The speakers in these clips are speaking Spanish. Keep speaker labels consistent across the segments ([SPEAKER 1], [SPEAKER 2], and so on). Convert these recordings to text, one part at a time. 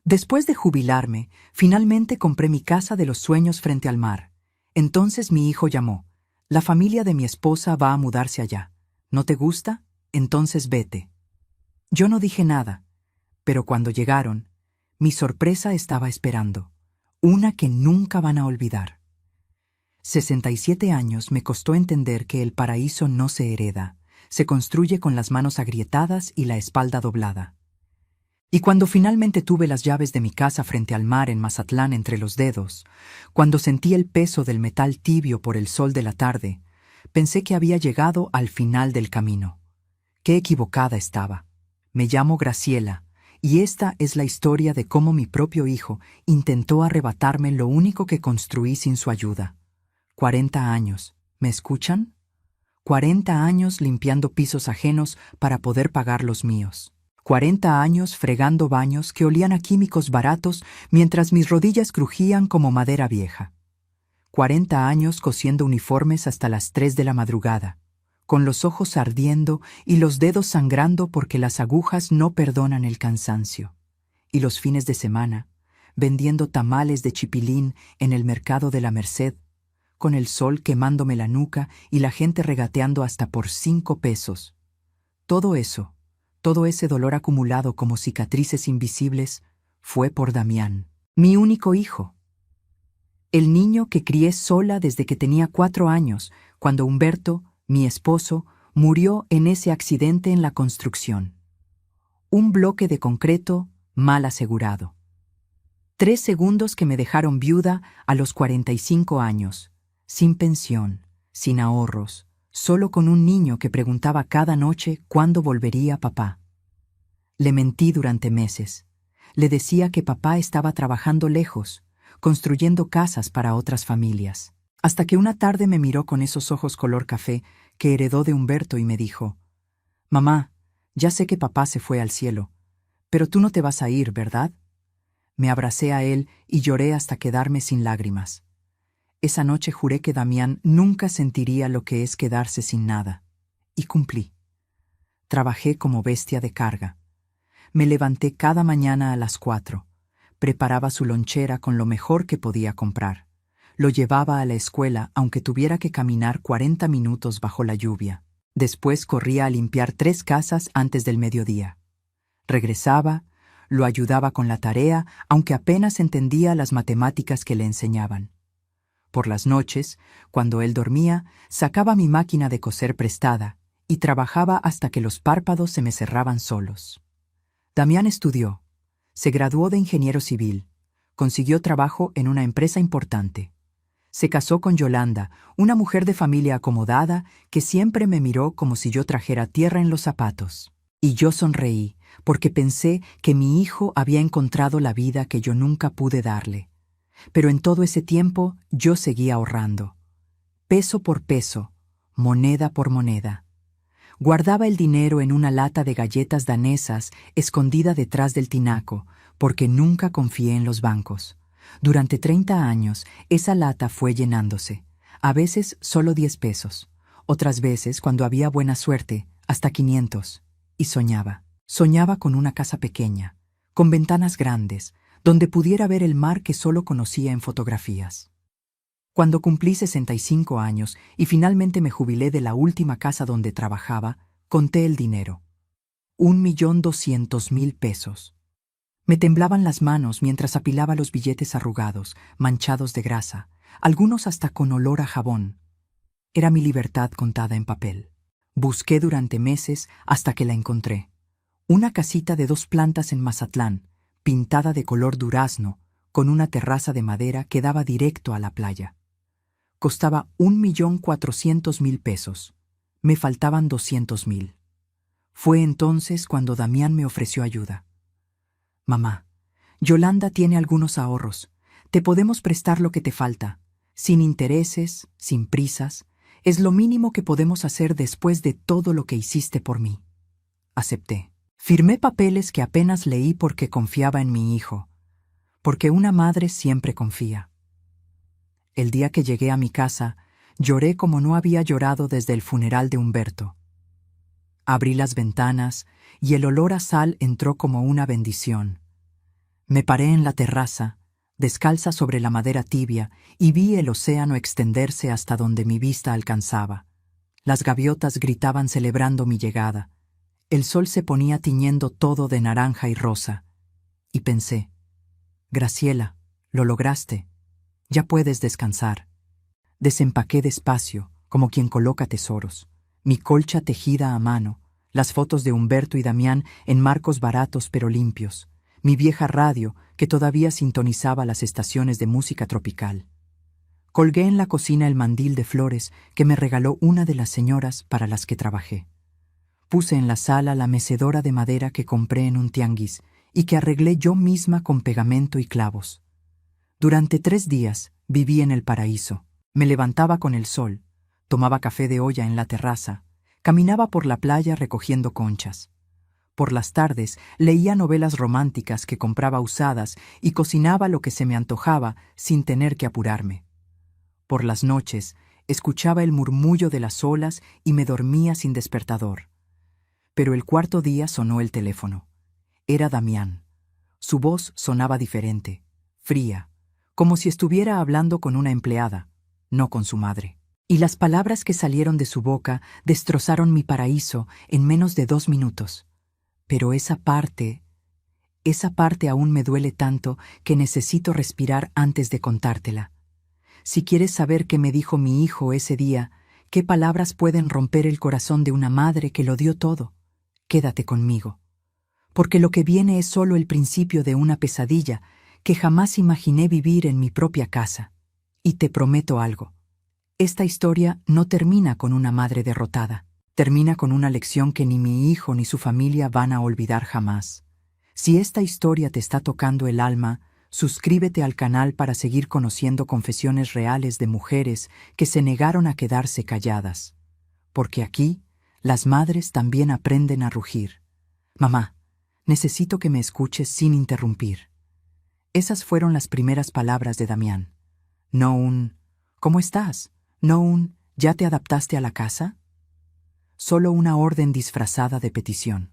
[SPEAKER 1] Después de jubilarme, finalmente compré mi casa de los sueños frente al mar. Entonces mi hijo llamó. La familia de mi esposa va a mudarse allá. ¿No te gusta? Entonces vete. Yo no dije nada, pero cuando llegaron, mi sorpresa estaba esperando. Una que nunca van a olvidar. 67 años me costó entender que el paraíso no se hereda, se construye con las manos agrietadas y la espalda doblada. Y cuando finalmente tuve las llaves de mi casa frente al mar en Mazatlán entre los dedos, cuando sentí el peso del metal tibio por el sol de la tarde, pensé que había llegado al final del camino. Qué equivocada estaba. Me llamo Graciela, y esta es la historia de cómo mi propio hijo intentó arrebatarme lo único que construí sin su ayuda. 40 años, ¿me escuchan? 40 años limpiando pisos ajenos para poder pagar los míos. 40 años fregando baños que olían a químicos baratos mientras mis rodillas crujían como madera vieja. 40 años cosiendo uniformes hasta las 3 de la madrugada, con los ojos ardiendo y los dedos sangrando porque las agujas no perdonan el cansancio. Y los fines de semana, vendiendo tamales de chipilín en el mercado de la Merced, con el sol quemándome la nuca y la gente regateando hasta por 5 pesos. Todo eso, todo ese dolor acumulado como cicatrices invisibles, fue por Damián, mi único hijo. El niño que crié sola desde que tenía 4 años, cuando Humberto, mi esposo, murió en ese accidente en la construcción. Un bloque de concreto mal asegurado. 3 segundos que me dejaron viuda a los 45 años, sin pensión, sin ahorros, solo con un niño que preguntaba cada noche cuándo volvería papá. Le mentí durante meses. Le decía que papá estaba trabajando lejos, construyendo casas para otras familias. Hasta que una tarde me miró con esos ojos color café que heredó de Humberto y me dijo: «Mamá, ya sé que papá se fue al cielo, pero tú no te vas a ir, ¿verdad?». Me abracé a él y lloré hasta quedarme sin lágrimas. Esa noche juré que Damián nunca sentiría lo que es quedarse sin nada. Y cumplí. Trabajé como bestia de carga. Me levanté cada mañana a las 4. Preparaba su lonchera con lo mejor que podía comprar. Lo llevaba a la escuela aunque tuviera que caminar 40 minutos bajo la lluvia. Después corría a limpiar 3 casas antes del mediodía. Regresaba, lo ayudaba con la tarea aunque apenas entendía las matemáticas que le enseñaban. Por las noches, cuando él dormía, sacaba mi máquina de coser prestada y trabajaba hasta que los párpados se me cerraban solos. Damián estudió, se graduó de ingeniero civil, consiguió trabajo en una empresa importante. Se casó con Yolanda, una mujer de familia acomodada que siempre me miró como si yo trajera tierra en los zapatos. Y yo sonreí, porque pensé que mi hijo había encontrado la vida que yo nunca pude darle. Pero en todo ese tiempo yo seguía ahorrando. Peso por peso, moneda por moneda. Guardaba el dinero en una lata de galletas danesas escondida detrás del tinaco, porque nunca confié en los bancos. Durante 30 años, esa lata fue llenándose. A veces solo 10 pesos. Otras veces, cuando había buena suerte, hasta 500. Y soñaba. Soñaba con una casa pequeña, con ventanas grandes, donde pudiera ver el mar que solo conocía en fotografías. Cuando cumplí 65 años y finalmente me jubilé de la última casa donde trabajaba, conté el dinero. 1.200.000 pesos. Me temblaban las manos mientras apilaba los billetes arrugados, manchados de grasa, algunos hasta con olor a jabón. Era mi libertad contada en papel. Busqué durante meses hasta que la encontré. Una casita de 2 plantas en Mazatlán, pintada de color durazno, con una terraza de madera que daba directo a la playa. Costaba 1.400.000 pesos. Me faltaban 200.000. Fue entonces cuando Damián me ofreció ayuda. «Mamá, Yolanda tiene algunos ahorros. Te podemos prestar lo que te falta. Sin intereses, sin prisas. Es lo mínimo que podemos hacer después de todo lo que hiciste por mí». Acepté. Firmé papeles que apenas leí porque confiaba en mi hijo, porque una madre siempre confía. El día que llegué a mi casa, lloré como no había llorado desde el funeral de Humberto. Abrí las ventanas y el olor a sal entró como una bendición. Me paré en la terraza, descalza sobre la madera tibia, y vi el océano extenderse hasta donde mi vista alcanzaba. Las gaviotas gritaban celebrando mi llegada. El sol se ponía tiñendo todo de naranja y rosa. Y pensé, Graciela, lo lograste. Ya puedes descansar. Desempaqué despacio, como quien coloca tesoros. Mi colcha tejida a mano, las fotos de Humberto y Damián en marcos baratos pero limpios, mi vieja radio que todavía sintonizaba las estaciones de música tropical. Colgué en la cocina el mandil de flores que me regaló una de las señoras para las que trabajé. Puse en la sala la mecedora de madera que compré en un tianguis y que arreglé yo misma con pegamento y clavos. Durante 3 días viví en el paraíso. Me levantaba con el sol, tomaba café de olla en la terraza, caminaba por la playa recogiendo conchas. Por las tardes leía novelas románticas que compraba usadas y cocinaba lo que se me antojaba sin tener que apurarme. Por las noches escuchaba el murmullo de las olas y me dormía sin despertador. Pero el 4.º día sonó el teléfono. Era Damián. Su voz sonaba diferente, fría, como si estuviera hablando con una empleada, no con su madre. Y las palabras que salieron de su boca destrozaron mi paraíso en menos de 2 minutos. Pero esa parte aún me duele tanto que necesito respirar antes de contártela. Si quieres saber qué me dijo mi hijo ese día, qué palabras pueden romper el corazón de una madre que lo dio todo, quédate conmigo. Porque lo que viene es solo el principio de una pesadilla que jamás imaginé vivir en mi propia casa. Y te prometo algo. Esta historia no termina con una madre derrotada. Termina con una lección que ni mi hijo ni su familia van a olvidar jamás. Si esta historia te está tocando el alma, suscríbete al canal para seguir conociendo confesiones reales de mujeres que se negaron a quedarse calladas. Porque aquí, las madres también aprenden a rugir. Mamá, necesito que me escuches sin interrumpir. Esas fueron las primeras palabras de Damián. No un ¿cómo estás? No un ¿ya te adaptaste a la casa? Solo una orden disfrazada de petición.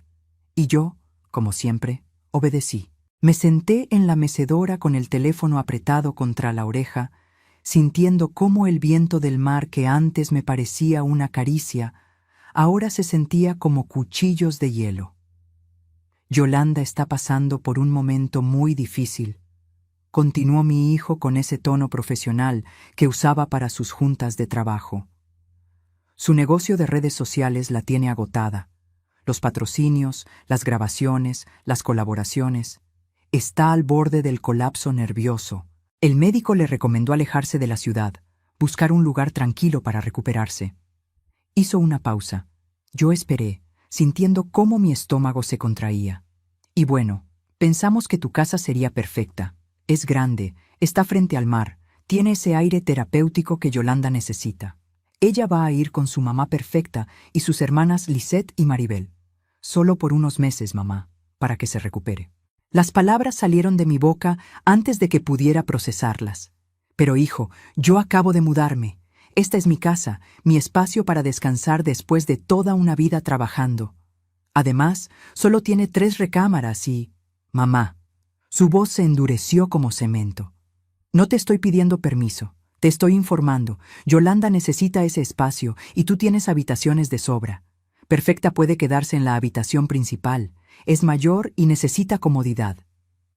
[SPEAKER 1] Y yo, como siempre, obedecí. Me senté en la mecedora con el teléfono apretado contra la oreja, sintiendo cómo el viento del mar que antes me parecía una caricia, ahora se sentía como cuchillos de hielo. Yolanda está pasando por un momento muy difícil. Continuó mi hijo con ese tono profesional que usaba para sus juntas de trabajo. Su negocio de redes sociales la tiene agotada. Los patrocinios, las grabaciones, las colaboraciones. Está al borde del colapso nervioso. El médico le recomendó alejarse de la ciudad, buscar un lugar tranquilo para recuperarse. Hizo una pausa. Yo esperé, sintiendo cómo mi estómago se contraía. Y bueno, pensamos que tu casa sería perfecta. Es grande, está frente al mar, tiene ese aire terapéutico que Yolanda necesita. Ella va a ir con su mamá perfecta y sus hermanas Lisette y Maribel. Solo por unos meses, mamá, para que se recupere. Las palabras salieron de mi boca antes de que pudiera procesarlas. Pero hijo, yo acabo de mudarme. Esta es mi casa, mi espacio para descansar después de toda una vida trabajando. Además, solo tiene 3 recámaras y... Mamá. Su voz se endureció como cemento. No te estoy pidiendo permiso. Te estoy informando. Yolanda necesita ese espacio y tú tienes habitaciones de sobra. Perfecta puede quedarse en la habitación principal. Es mayor y necesita comodidad.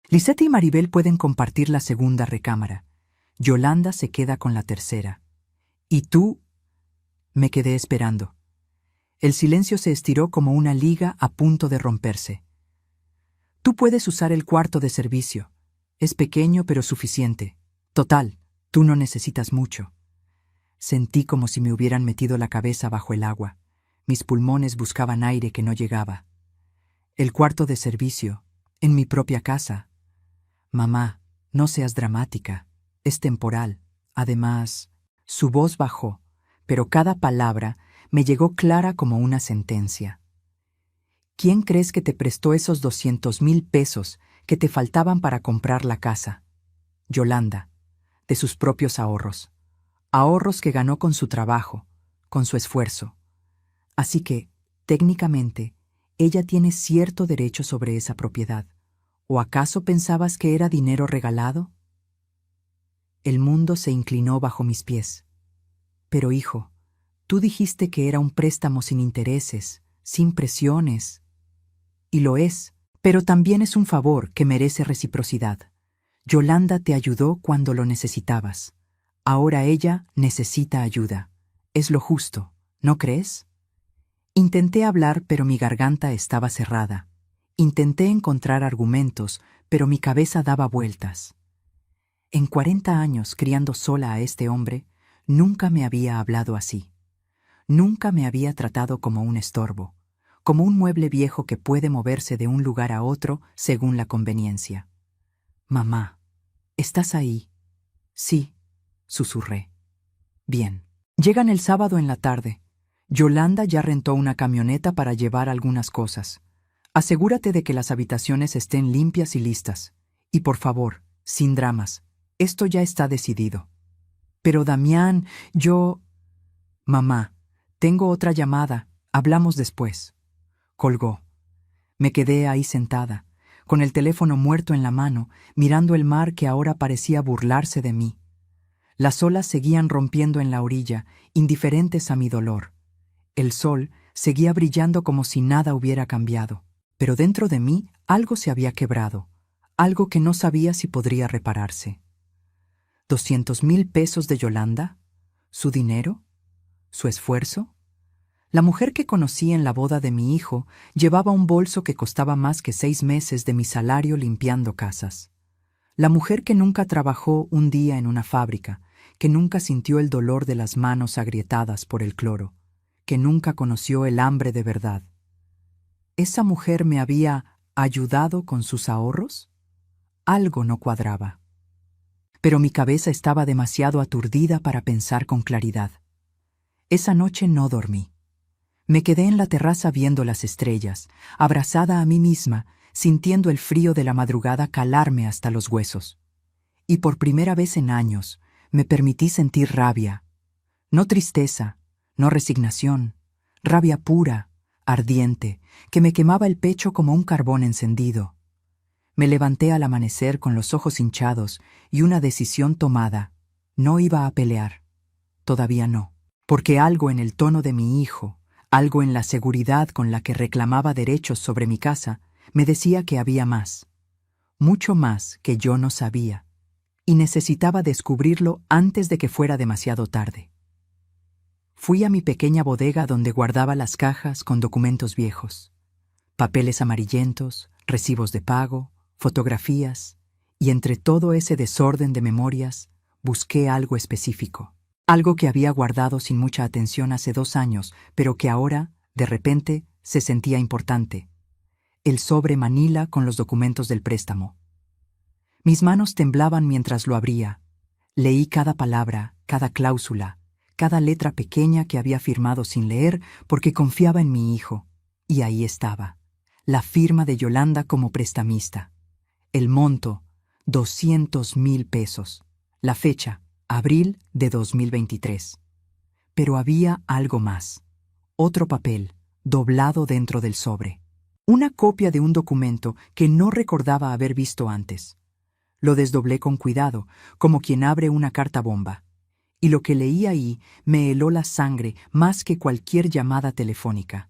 [SPEAKER 1] Lisette y Maribel pueden compartir la segunda recámara. Yolanda se queda con la tercera. ¿Y tú? Me quedé esperando. El silencio se estiró como una liga a punto de romperse. Tú puedes usar el cuarto de servicio. Es pequeño pero suficiente. Total, tú no necesitas mucho. Sentí como si me hubieran metido la cabeza bajo el agua. Mis pulmones buscaban aire que no llegaba. El cuarto de servicio, en mi propia casa. Mamá, no seas dramática. Es temporal. Además, su voz bajó, pero cada palabra me llegó clara como una sentencia. ¿Quién crees que te prestó esos 200,000 pesos que te faltaban para comprar la casa? Yolanda, de sus propios ahorros. Ahorros que ganó con su trabajo, con su esfuerzo. Así que, técnicamente, ella tiene cierto derecho sobre esa propiedad. ¿O acaso pensabas que era dinero regalado? El mundo se inclinó bajo mis pies. Pero hijo, tú dijiste que era un préstamo sin intereses, sin presiones. Y lo es, pero también es un favor que merece reciprocidad. Yolanda te ayudó cuando lo necesitabas. Ahora ella necesita ayuda. Es lo justo, ¿no crees? Intenté hablar, pero mi garganta estaba cerrada. Intenté encontrar argumentos, pero mi cabeza daba vueltas. En 40 años criando sola a este hombre, nunca me había hablado así. Nunca me había tratado como un estorbo, como un mueble viejo que puede moverse de un lugar a otro según la conveniencia. Mamá, ¿estás ahí? Sí, susurré. Bien. Llegan el sábado en la tarde. Yolanda ya rentó una camioneta para llevar algunas cosas. Asegúrate de que las habitaciones estén limpias y listas. Y por favor, sin dramas. Esto ya está decidido. Pero Damián, yo... Mamá, tengo otra llamada. Hablamos después. Colgó. Me quedé ahí sentada, con el teléfono muerto en la mano, mirando el mar que ahora parecía burlarse de mí. Las olas seguían rompiendo en la orilla, indiferentes a mi dolor. El sol seguía brillando como si nada hubiera cambiado. Pero dentro de mí algo se había quebrado, algo que no sabía si podría repararse. ¿200,000 pesos de Yolanda? ¿Su dinero? ¿Su esfuerzo? La mujer que conocí en la boda de mi hijo llevaba un bolso que costaba más que 6 meses de mi salario limpiando casas. La mujer que nunca trabajó un día en una fábrica, que nunca sintió el dolor de las manos agrietadas por el cloro, que nunca conoció el hambre de verdad. ¿Esa mujer me había ayudado con sus ahorros? Algo no cuadraba. Pero mi cabeza estaba demasiado aturdida para pensar con claridad. Esa noche no dormí. Me quedé en la terraza viendo las estrellas, abrazada a mí misma, sintiendo el frío de la madrugada calarme hasta los huesos. Y por primera vez en años me permití sentir rabia. No tristeza, no resignación, rabia pura, ardiente, que me quemaba el pecho como un carbón encendido. Me levanté al amanecer con los ojos hinchados y una decisión tomada. No iba a pelear. Todavía no. Porque algo en el tono de mi hijo, algo en la seguridad con la que reclamaba derechos sobre mi casa, me decía que había más. Mucho más que yo no sabía. Y necesitaba descubrirlo antes de que fuera demasiado tarde. Fui a mi pequeña bodega donde guardaba las cajas con documentos viejos, papeles amarillentos, recibos de pago, fotografías, y entre todo ese desorden de memorias, busqué algo específico. Algo que había guardado sin mucha atención hace 2 años, pero que ahora, de repente, se sentía importante. El sobre manila con los documentos del préstamo. Mis manos temblaban mientras lo abría. Leí cada palabra, cada cláusula, cada letra pequeña que había firmado sin leer porque confiaba en mi hijo. Y ahí estaba, la firma de Yolanda como prestamista. El monto, 200,000 pesos. La fecha, abril de 2023. Pero había algo más. Otro papel, doblado dentro del sobre. Una copia de un documento que no recordaba haber visto antes. Lo desdoblé con cuidado, como quien abre una carta bomba. Y lo que leí ahí me heló la sangre más que cualquier llamada telefónica.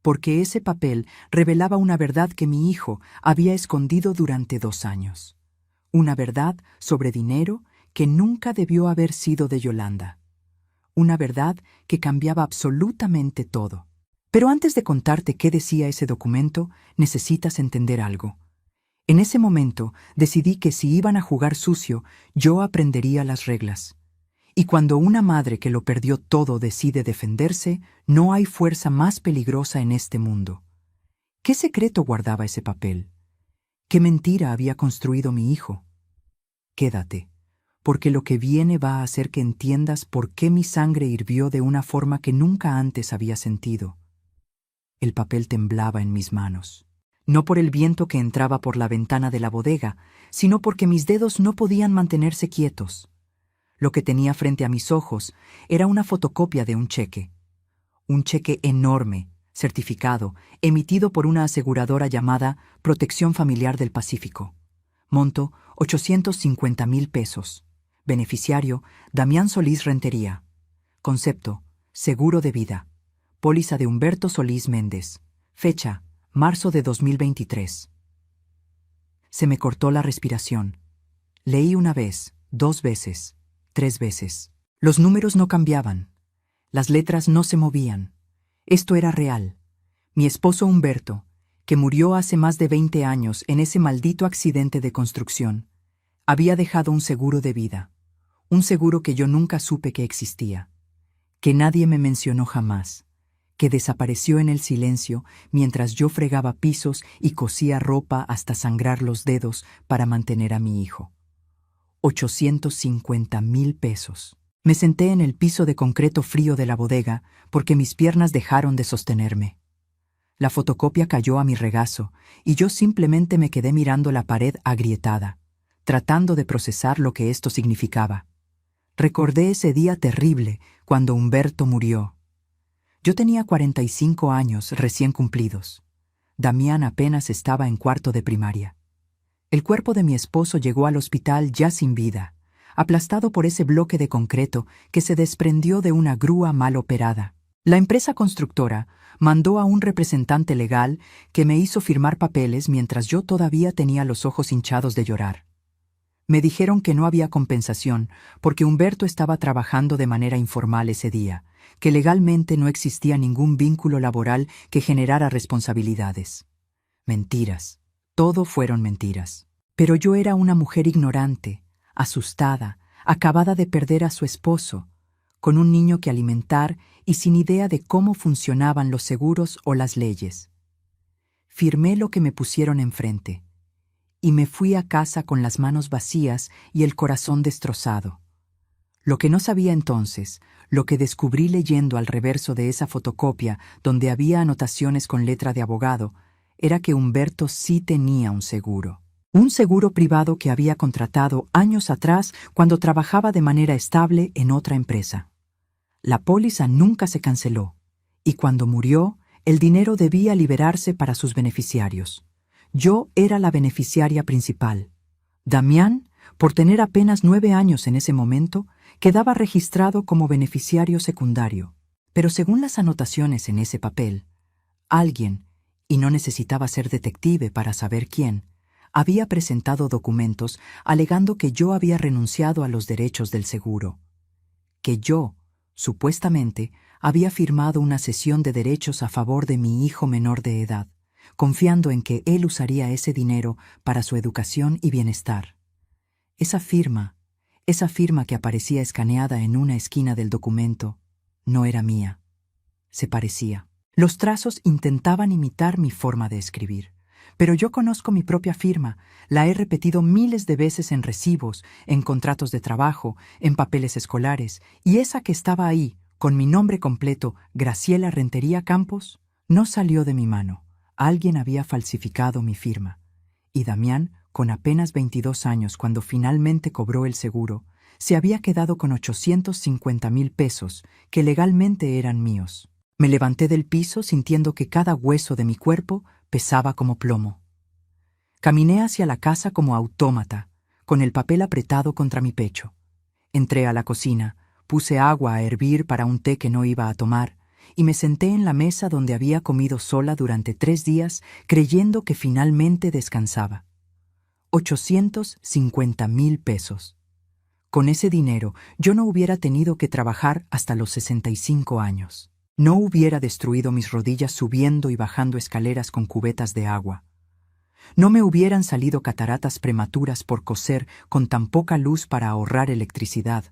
[SPEAKER 1] Porque ese papel revelaba una verdad que mi hijo había escondido durante 2 años. Una verdad sobre dinero que nunca debió haber sido de Yolanda. Una verdad que cambiaba absolutamente todo. Pero antes de contarte qué decía ese documento, necesitas entender algo. En ese momento decidí que si iban a jugar sucio, yo aprendería las reglas. Y cuando una madre que lo perdió todo decide defenderse, no hay fuerza más peligrosa en este mundo. ¿Qué secreto guardaba ese papel? ¿Qué mentira había construido mi hijo? Quédate, porque lo que viene va a hacer que entiendas por qué mi sangre hirvió de una forma que nunca antes había sentido. El papel temblaba en mis manos. No por el viento que entraba por la ventana de la bodega, sino porque mis dedos no podían mantenerse quietos. Lo que tenía frente a mis ojos era una fotocopia de un cheque. Un cheque enorme, certificado, emitido por una aseguradora llamada Protección Familiar del Pacífico. Monto, 850,000 pesos. Beneficiario, Damián Solís Rentería. Concepto, seguro de vida. Póliza de Humberto Solís Méndez. Fecha, marzo de 2023. Se me cortó la respiración. Leí una vez, 2 veces, 3 veces. Los números no cambiaban. Las letras no se movían. Esto era real. Mi esposo Humberto, que murió hace más de 20 años en ese maldito accidente de construcción, había dejado un seguro de vida. Un seguro que yo nunca supe que existía. Que nadie me mencionó jamás. Que desapareció en el silencio mientras yo fregaba pisos y cosía ropa hasta sangrar los dedos para mantener a mi hijo. 850,000 pesos. Me senté en el piso de concreto frío de la bodega porque mis piernas dejaron de sostenerme. La fotocopia cayó a mi regazo y yo simplemente me quedé mirando la pared agrietada, tratando de procesar lo que esto significaba. Recordé ese día terrible cuando Humberto murió. Yo tenía 45 años recién cumplidos. Damián apenas estaba en cuarto de primaria. El cuerpo de mi esposo llegó al hospital ya sin vida, aplastado por ese bloque de concreto que se desprendió de una grúa mal operada. La empresa constructora mandó a un representante legal que me hizo firmar papeles mientras yo todavía tenía los ojos hinchados de llorar. Me dijeron que no había compensación porque Humberto estaba trabajando de manera informal ese día, que legalmente no existía ningún vínculo laboral que generara responsabilidades. Mentiras. Todo fueron mentiras. Pero yo era una mujer ignorante, asustada, acabada de perder a su esposo, con un niño que alimentar y sin idea de cómo funcionaban los seguros o las leyes. Firmé lo que me pusieron enfrente y me fui a casa con las manos vacías y el corazón destrozado. Lo que no sabía entonces, lo que descubrí leyendo al reverso de esa fotocopia donde había anotaciones con letra de abogado, era que Humberto sí tenía un seguro. Un seguro privado que había contratado años atrás cuando trabajaba de manera estable en otra empresa. La póliza nunca se canceló, y cuando murió, el dinero debía liberarse para sus beneficiarios. Yo era la beneficiaria principal. Damián, por tener apenas 9 años en ese momento, quedaba registrado como beneficiario secundario. Pero según las anotaciones en ese papel, alguien, y no necesitaba ser detective para saber quién, había presentado documentos alegando que yo había renunciado a los derechos del seguro. Que yo, supuestamente, había firmado una cesión de derechos a favor de mi hijo menor de edad, confiando en que él usaría ese dinero para su educación y bienestar. Esa firma que aparecía escaneada en una esquina del documento, no era mía. Se parecía. Los trazos intentaban imitar mi forma de escribir, pero yo conozco mi propia firma, la he repetido miles de veces en recibos, en contratos de trabajo, en papeles escolares, y esa que estaba ahí, con mi nombre completo, Graciela Rentería Campos, no salió de mi mano. Alguien había falsificado mi firma. Y Damián, con apenas 22 años cuando finalmente cobró el seguro, se había quedado con 850,000 pesos, que legalmente eran míos. Me levanté del piso sintiendo que cada hueso de mi cuerpo pesaba como plomo. Caminé hacia la casa como autómata, con el papel apretado contra mi pecho. Entré a la cocina, puse agua a hervir para un té que no iba a tomar, y me senté en la mesa donde había comido sola durante 3 días, creyendo que finalmente descansaba. 850,000 pesos. Con ese dinero, yo no hubiera tenido que trabajar hasta los 65 años. No hubiera destruido mis rodillas subiendo y bajando escaleras con cubetas de agua. No me hubieran salido cataratas prematuras por coser con tan poca luz para ahorrar electricidad.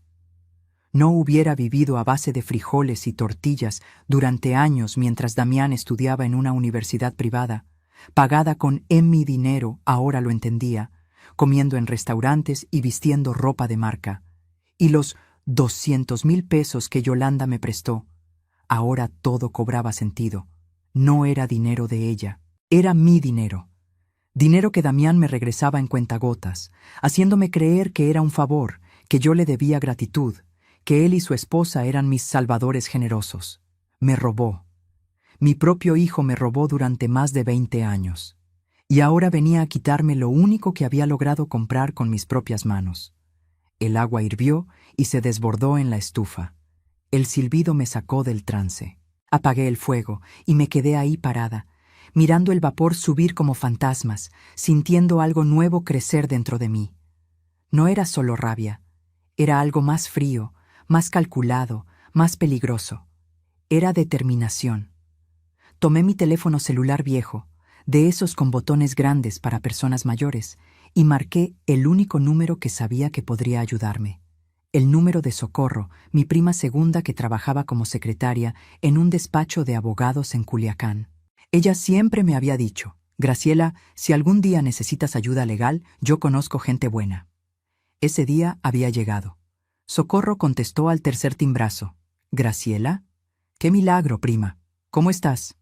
[SPEAKER 1] No hubiera vivido a base de frijoles y tortillas durante años mientras Damián estudiaba en una universidad privada, pagada con mi dinero, ahora lo entendía, comiendo en restaurantes y vistiendo ropa de marca. Y los 200,000 pesos que Yolanda me prestó. Ahora todo cobraba sentido. No era dinero de ella, era mi dinero. Dinero que Damián me regresaba en cuentagotas, haciéndome creer que era un favor, que yo le debía gratitud, que él y su esposa eran mis salvadores generosos. Me robó. Mi propio hijo me robó durante más de 20 años. Y ahora venía a quitarme lo único que había logrado comprar con mis propias manos. El agua hirvió y se desbordó en la estufa. El silbido me sacó del trance. Apagué el fuego y me quedé ahí parada, mirando el vapor subir como fantasmas, sintiendo algo nuevo crecer dentro de mí. No era solo rabia, era algo más frío, más calculado, más peligroso. Era determinación. Tomé mi teléfono celular viejo, de esos con botones grandes para personas mayores, y marqué el único número que sabía que podría ayudarme. El número de Socorro, mi prima segunda que trabajaba como secretaria en un despacho de abogados en Culiacán. Ella siempre me había dicho: Graciela, si algún día necesitas ayuda legal, yo conozco gente buena. Ese día había llegado. Socorro contestó al tercer timbrazo. ¿Graciela? ¡Qué milagro, prima! ¿Cómo estás?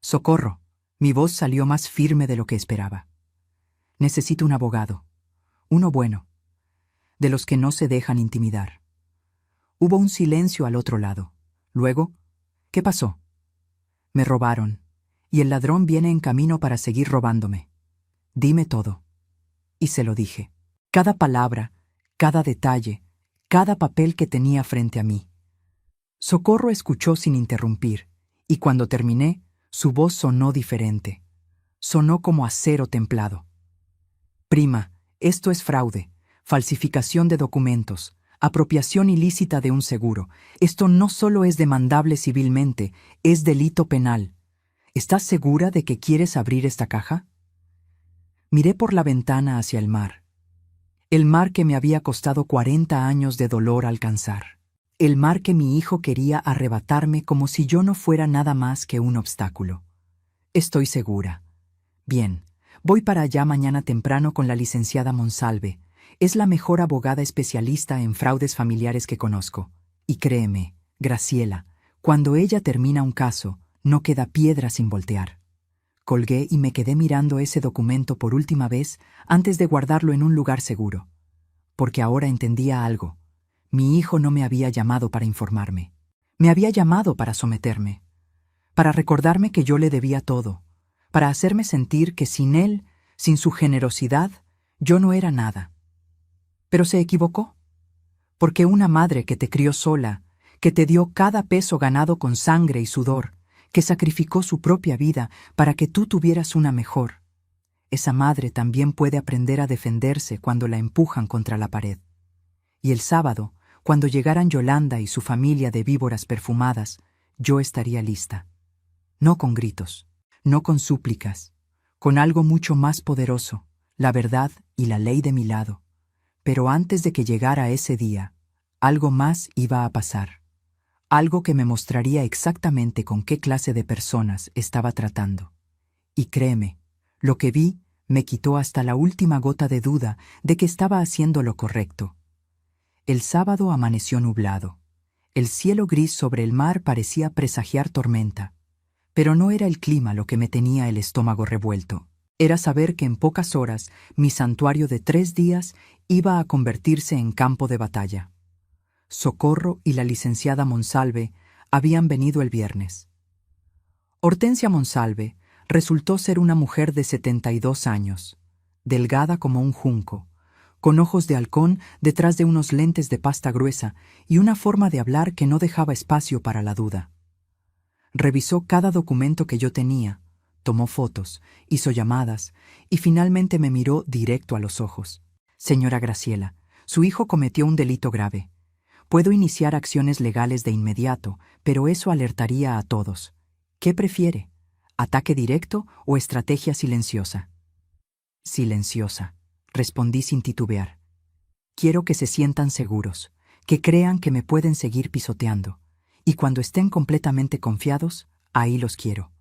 [SPEAKER 1] Socorro. Mi voz salió más firme de lo que esperaba. Necesito un abogado. Uno bueno. De los que no se dejan intimidar. Hubo un silencio al otro lado. Luego, ¿qué pasó? Me robaron, y el ladrón viene en camino para seguir robándome. Dime todo. Y se lo dije. Cada palabra, cada detalle, cada papel que tenía frente a mí. Socorro escuchó sin interrumpir, y cuando terminé, su voz sonó diferente. Sonó como acero templado. Prima, esto es fraude, falsificación de documentos, apropiación ilícita de un seguro. Esto no solo es demandable civilmente, es delito penal. ¿Estás segura de que quieres abrir esta caja? Miré por la ventana hacia el mar. El mar que me había costado 40 años de dolor alcanzar. El mar que mi hijo quería arrebatarme como si yo no fuera nada más que un obstáculo. Estoy segura. Bien, voy para allá mañana temprano con la licenciada Monsalve. Es la mejor abogada especialista en fraudes familiares que conozco. Y créeme, Graciela, cuando ella termina un caso, no queda piedra sin voltear. Colgué y me quedé mirando ese documento por última vez antes de guardarlo en un lugar seguro. Porque ahora entendía algo. Mi hijo no me había llamado para informarme. Me había llamado para someterme. Para recordarme que yo le debía todo. Para hacerme sentir que sin él, sin su generosidad, yo no era nada. Pero se equivocó. Porque una madre que te crió sola, que te dio cada peso ganado con sangre y sudor, que sacrificó su propia vida para que tú tuvieras una mejor, esa madre también puede aprender a defenderse cuando la empujan contra la pared. Y el sábado, cuando llegaran Yolanda y su familia de víboras perfumadas, yo estaría lista. No con gritos, no con súplicas, con algo mucho más poderoso, la verdad y la ley de mi lado. Pero antes de que llegara ese día, algo más iba a pasar. Algo que me mostraría exactamente con qué clase de personas estaba tratando. Y créeme, lo que vi me quitó hasta la última gota de duda de que estaba haciendo lo correcto. El sábado amaneció nublado. El cielo gris sobre el mar parecía presagiar tormenta. Pero no era el clima lo que me tenía el estómago revuelto. Era saber que en pocas horas mi santuario de 3 días iba a convertirse en campo de batalla. Socorro y la licenciada Monsalve habían venido el viernes. Hortensia Monsalve resultó ser una mujer de 72 años, delgada como un junco, con ojos de halcón detrás de unos lentes de pasta gruesa y una forma de hablar que no dejaba espacio para la duda. Revisó cada documento que yo tenía, tomó fotos, hizo llamadas y finalmente me miró directo a los ojos. Señora Graciela, su hijo cometió un delito grave. Puedo iniciar acciones legales de inmediato, pero eso alertaría a todos. ¿Qué prefiere? ¿Ataque directo o estrategia silenciosa? Silenciosa, respondí sin titubear. Quiero que se sientan seguros, que crean que me pueden seguir pisoteando, y cuando estén completamente confiados, ahí los quiero.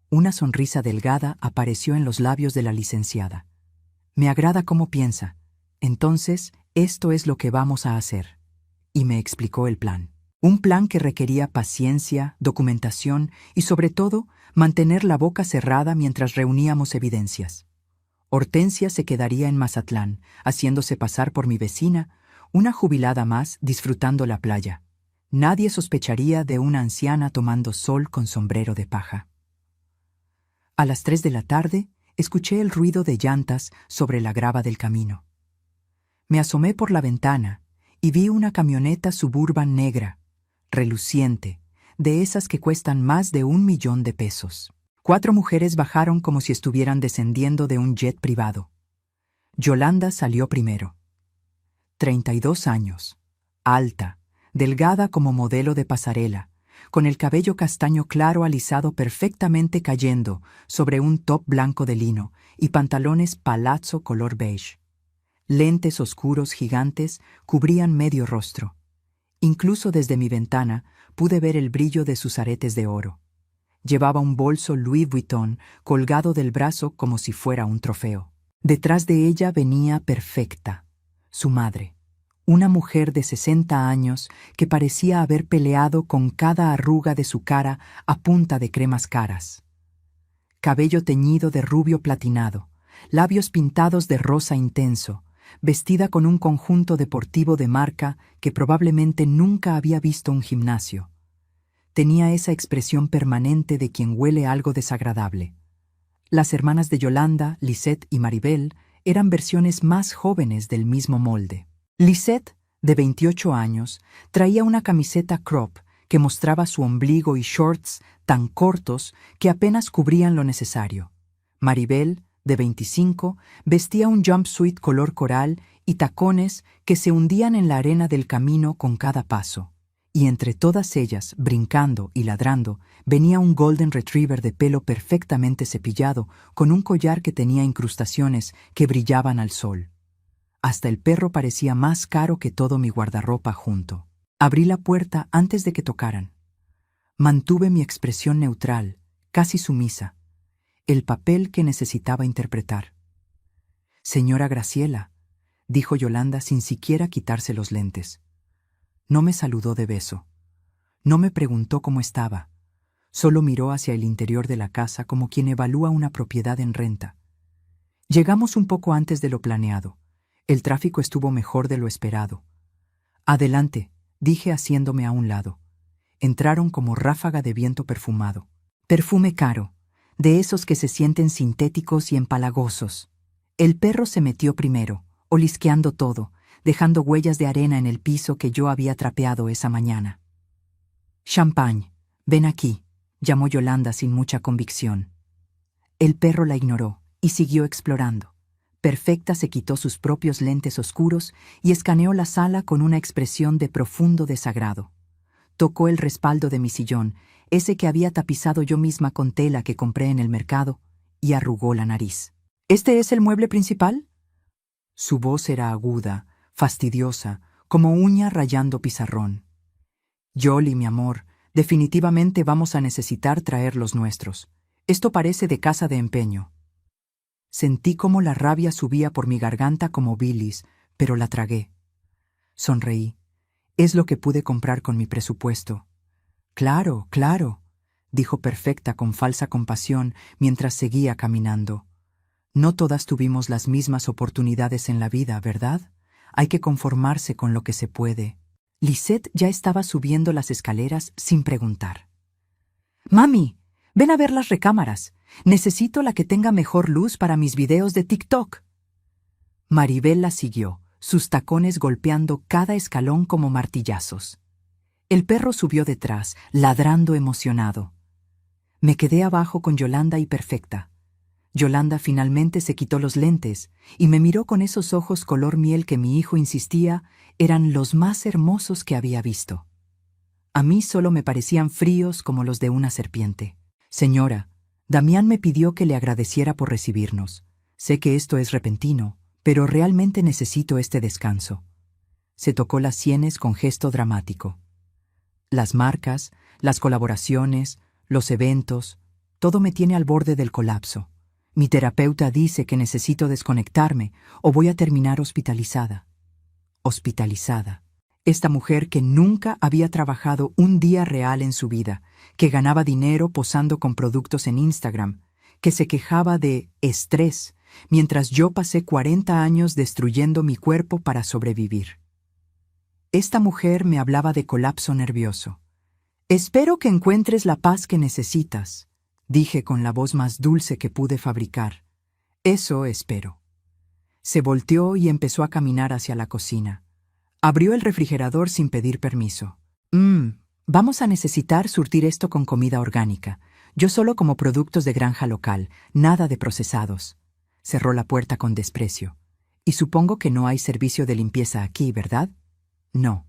[SPEAKER 1] Una sonrisa delgada apareció en los labios de la licenciada. Me agrada cómo piensa. Entonces, esto es lo que vamos a hacer. Y me explicó el plan. Un plan que requería paciencia, documentación y, sobre todo, mantener la boca cerrada mientras reuníamos evidencias. Hortensia se quedaría en Mazatlán, haciéndose pasar por mi vecina, una jubilada más disfrutando la playa. Nadie sospecharía de una anciana tomando sol con sombrero de paja. A las 3 de la tarde, escuché el ruido de llantas sobre la grava del camino. Me asomé por la ventana y vi una camioneta Suburban negra, reluciente, de esas que cuestan más de 1 millón de pesos. 4 mujeres bajaron como si estuvieran descendiendo de un jet privado. Yolanda salió primero. 32 años, alta, delgada como modelo de pasarela, con el cabello castaño claro alisado perfectamente cayendo sobre un top blanco de lino y pantalones palazzo color beige. Lentes oscuros gigantes cubrían medio rostro. Incluso desde mi ventana pude ver el brillo de sus aretes de oro. Llevaba un bolso Louis Vuitton colgado del brazo como si fuera un trofeo. Detrás de ella venía Perfecta, su madre, una mujer de 60 años que parecía haber peleado con cada arruga de su cara a punta de cremas caras. Cabello teñido de rubio platinado, labios pintados de rosa intenso, vestida con un conjunto deportivo de marca que probablemente nunca había visto un gimnasio. Tenía esa expresión permanente de quien huele algo desagradable. Las hermanas de Yolanda, Lisette y Maribel, eran versiones más jóvenes del mismo molde. Lisette, de 28 años, traía una camiseta crop que mostraba su ombligo y shorts tan cortos que apenas cubrían lo necesario. Maribel, de 25, vestía un jumpsuit color coral y tacones que se hundían en la arena del camino con cada paso. Y entre todas ellas, brincando y ladrando, venía un golden retriever de pelo perfectamente cepillado, con un collar que tenía incrustaciones que brillaban al sol. Hasta el perro parecía más caro que todo mi guardarropa junto. Abrí la puerta antes de que tocaran. Mantuve mi expresión neutral, casi sumisa, el papel que necesitaba interpretar. «Señora Graciela», dijo Yolanda sin siquiera quitarse los lentes. No me saludó de beso. No me preguntó cómo estaba. Solo miró hacia el interior de la casa como quien evalúa una propiedad en renta. Llegamos un poco antes de lo planeado. El tráfico estuvo mejor de lo esperado. «Adelante», dije haciéndome a un lado. Entraron como ráfaga de viento perfumado. Perfume caro, de esos que se sienten sintéticos y empalagosos. El perro se metió primero, olisqueando todo, dejando huellas de arena en el piso que yo había trapeado esa mañana. «Champagne, ven aquí», llamó Yolanda sin mucha convicción. El perro la ignoró y siguió explorando. Perfecta se quitó sus propios lentes oscuros y escaneó la sala con una expresión de profundo desagrado. Tocó el respaldo de mi sillón, ese que había tapizado yo misma con tela que compré en el mercado, y arrugó la nariz. «¿Este es el mueble principal?» Su voz era aguda, fastidiosa, como uña rayando pizarrón. «Yoli, mi amor, definitivamente vamos a necesitar traer los nuestros. Esto parece de casa de empeño». Sentí cómo la rabia subía por mi garganta como bilis, pero la tragué. Sonreí. Es lo que pude comprar con mi presupuesto. «Claro, claro», dijo Perfecta con falsa compasión mientras seguía caminando. «No todas tuvimos las mismas oportunidades en la vida, ¿verdad? Hay que conformarse con lo que se puede». Lisette ya estaba subiendo las escaleras sin preguntar. «Mami, ven a ver las recámaras. Necesito la que tenga mejor luz para mis videos de TikTok». Maribel la siguió, sus tacones golpeando cada escalón como martillazos. El perro subió detrás, ladrando emocionado. Me quedé abajo con Yolanda y Perfecta. Yolanda finalmente se quitó los lentes y me miró con esos ojos color miel que mi hijo insistía eran los más hermosos que había visto. A mí solo me parecían fríos como los de una serpiente. «Señora, Damián me pidió que le agradeciera por recibirnos. Sé que esto es repentino, pero realmente necesito este descanso». Se tocó las sienes con gesto dramático. Las marcas, las colaboraciones, los eventos, todo me tiene al borde del colapso. Mi terapeuta dice que necesito desconectarme o voy a terminar hospitalizada. Hospitalizada. Esta mujer que nunca había trabajado un día real en su vida, que ganaba dinero posando con productos en Instagram, que se quejaba de estrés, mientras yo pasé 40 años destruyendo mi cuerpo para sobrevivir. Esta mujer me hablaba de colapso nervioso. Espero que encuentres la paz que necesitas, dije con la voz más dulce que pude fabricar. Eso espero. Se volteó y empezó a caminar hacia la cocina. Abrió el refrigerador sin pedir permiso. Vamos a necesitar surtir esto con comida orgánica. Yo solo como productos de granja local, nada de procesados. Cerró la puerta con desprecio. Y supongo que no hay servicio de limpieza aquí, ¿verdad? No.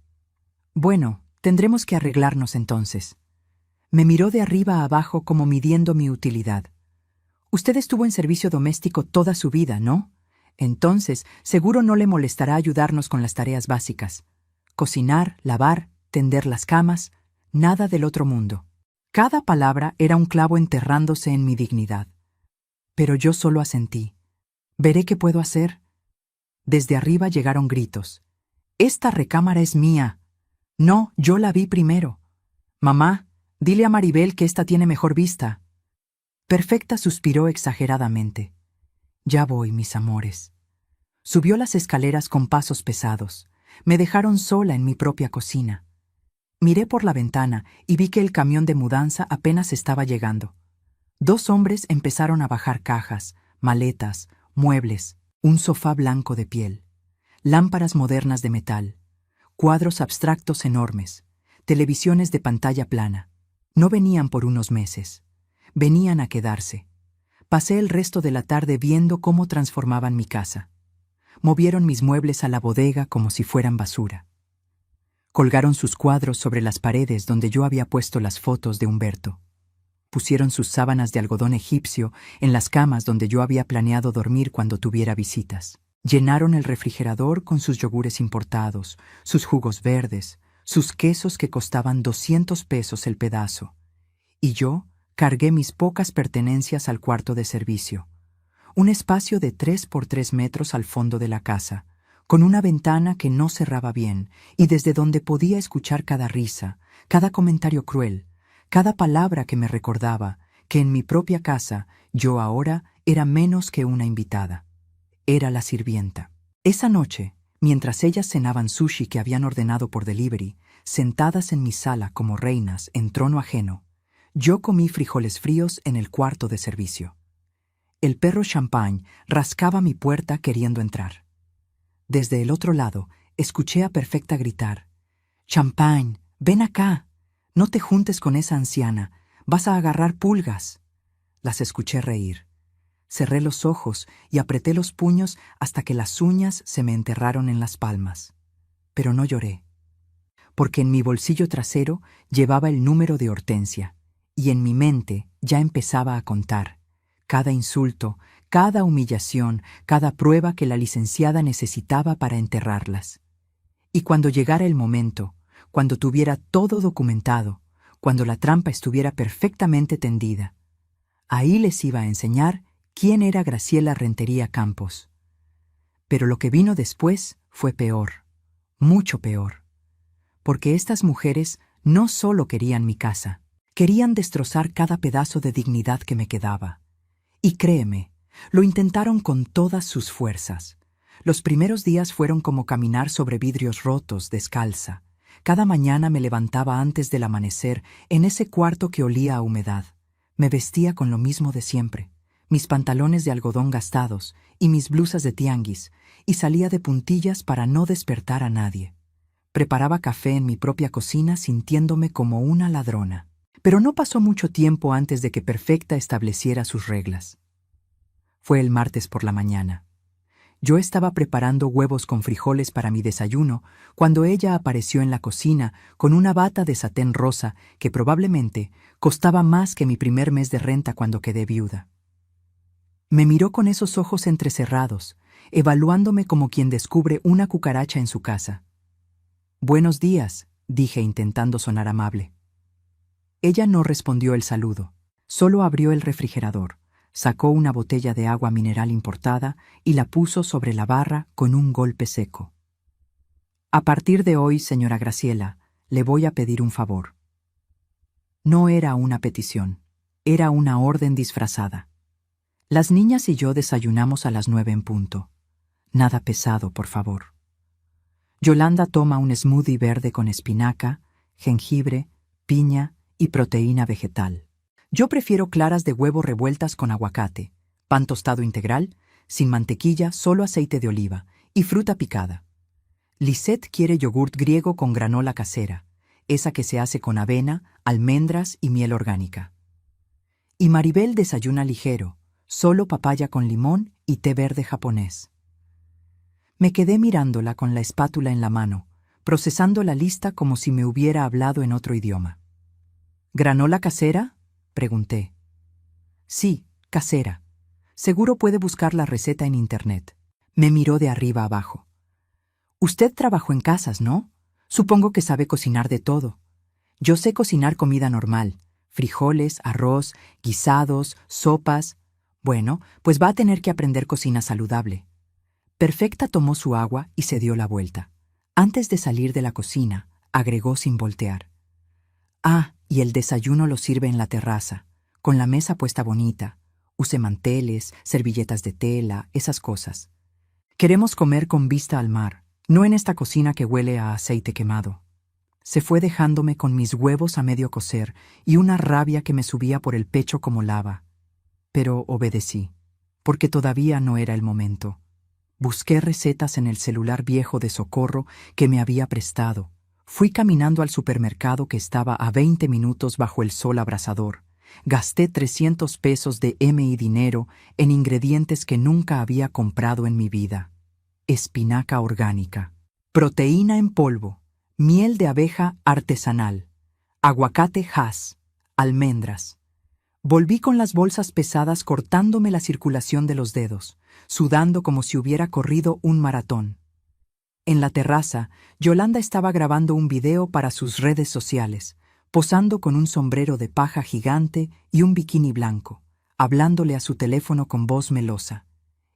[SPEAKER 1] Bueno, tendremos que arreglarnos entonces. Me miró de arriba a abajo como midiendo mi utilidad. Usted estuvo en servicio doméstico toda su vida, ¿no? Entonces, seguro no le molestará ayudarnos con las tareas básicas. Cocinar, lavar, tender las camas, nada del otro mundo. Cada palabra era un clavo enterrándose en mi dignidad. Pero yo solo asentí. Veré qué puedo hacer. Desde arriba llegaron gritos. Esta recámara es mía. No, yo la vi primero. Mamá, dile a Maribel que esta tiene mejor vista. Perfecta suspiró exageradamente. Ya voy, mis amores. Subió las escaleras con pasos pesados. Me dejaron sola en mi propia cocina. Miré por la ventana y vi que el camión de mudanza apenas estaba llegando. 2 hombres empezaron a bajar cajas, maletas, muebles, un sofá blanco de piel, lámparas modernas de metal, cuadros abstractos enormes, televisiones de pantalla plana. No venían por unos meses. Venían a quedarse. Pasé el resto de la tarde viendo cómo transformaban mi casa. Movieron mis muebles a la bodega como si fueran basura. Colgaron sus cuadros sobre las paredes donde yo había puesto las fotos de Humberto. Pusieron sus sábanas de algodón egipcio en las camas donde yo había planeado dormir cuando tuviera visitas. Llenaron el refrigerador con sus yogures importados, sus jugos verdes, sus quesos que costaban 200 pesos el pedazo. Y yo cargué mis pocas pertenencias al cuarto de servicio. Un espacio de 3 por 3 metros al fondo de la casa, con una ventana que no cerraba bien y desde donde podía escuchar cada risa, cada comentario cruel, cada palabra que me recordaba que en mi propia casa yo ahora era menos que una invitada. Era la sirvienta. Esa noche, mientras ellas cenaban sushi que habían ordenado por delivery, sentadas en mi sala como reinas en trono ajeno, yo comí frijoles fríos en el cuarto de servicio. El perro Champagne rascaba mi puerta queriendo entrar. Desde el otro lado, escuché a Perfecta gritar: «Champagne, ven acá. No te juntes con esa anciana. Vas a agarrar pulgas». Las escuché reír. Cerré los ojos y apreté los puños hasta que las uñas se me enterraron en las palmas. Pero no lloré, porque en mi bolsillo trasero llevaba el número de Hortensia, y en mi mente ya empezaba a contar cada insulto, cada humillación, cada prueba que la licenciada necesitaba para enterrarlas. Y cuando llegara el momento, cuando tuviera todo documentado, cuando la trampa estuviera perfectamente tendida, ahí les iba a enseñar quién era Graciela Rentería Campos. Pero lo que vino después fue peor, mucho peor, porque estas mujeres no solo querían mi casa, querían destrozar cada pedazo de dignidad que me quedaba. Y créeme, lo intentaron con todas sus fuerzas. Los primeros días fueron como caminar sobre vidrios rotos, descalza. Cada mañana me levantaba antes del amanecer en ese cuarto que olía a humedad. Me vestía con lo mismo de siempre, mis pantalones de algodón gastados y mis blusas de tianguis, y salía de puntillas para no despertar a nadie. Preparaba café en mi propia cocina sintiéndome como una ladrona. Pero no pasó mucho tiempo antes de que Perfecta estableciera sus reglas. Fue el martes por la mañana. Yo estaba preparando huevos con frijoles para mi desayuno cuando ella apareció en la cocina con una bata de satén rosa que probablemente costaba más que mi primer mes de renta cuando quedé viuda. Me miró con esos ojos entrecerrados, evaluándome como quien descubre una cucaracha en su casa. «Buenos días», dije intentando sonar amable. Ella no respondió el saludo, solo abrió el refrigerador, sacó una botella de agua mineral importada y la puso sobre la barra con un golpe seco. «A partir de hoy, señora Graciela, le voy a pedir un favor». No era una petición, era una orden disfrazada. Las niñas y yo desayunamos a las 9 en punto. Nada pesado, por favor. Yolanda toma un smoothie verde con espinaca, jengibre, piña y proteína vegetal. Yo prefiero claras de huevo revueltas con aguacate, pan tostado integral, sin mantequilla, solo aceite de oliva y fruta picada. Lisette quiere yogurt griego con granola casera, esa que se hace con avena, almendras y miel orgánica. Y Maribel desayuna ligero, solo papaya con limón y té verde japonés. Me quedé mirándola con la espátula en la mano, procesando la lista como si me hubiera hablado en otro idioma. ¿Granola casera?, pregunté. Sí, casera. Seguro puede buscar la receta en internet. Me miró de arriba abajo. Usted trabajó en casas, ¿no? Supongo que sabe cocinar de todo. Yo sé cocinar comida normal, frijoles, arroz, guisados, sopas. Bueno, pues va a tener que aprender cocina saludable. Perfecta tomó su agua y se dio la vuelta. Antes de salir de la cocina, agregó sin voltear. Ah, y el desayuno lo sirve en la terraza, con la mesa puesta bonita. Use manteles, servilletas de tela, esas cosas. Queremos comer con vista al mar, no en esta cocina que huele a aceite quemado. Se fue dejándome con mis huevos a medio cocer y una rabia que me subía por el pecho como lava. Pero obedecí, porque todavía no era el momento. Busqué recetas en el celular viejo de Socorro que me había prestado. Fui caminando al supermercado que estaba a 20 minutos bajo el sol abrasador. Gasté 300 pesos de mi dinero en ingredientes que nunca había comprado en mi vida. Espinaca orgánica, proteína en polvo, miel de abeja artesanal, aguacate Hass, almendras. Volví con las bolsas pesadas cortándome la circulación de los dedos, sudando como si hubiera corrido un maratón. En la terraza, Yolanda estaba grabando un video para sus redes sociales, posando con un sombrero de paja gigante y un bikini blanco, hablándole a su teléfono con voz melosa.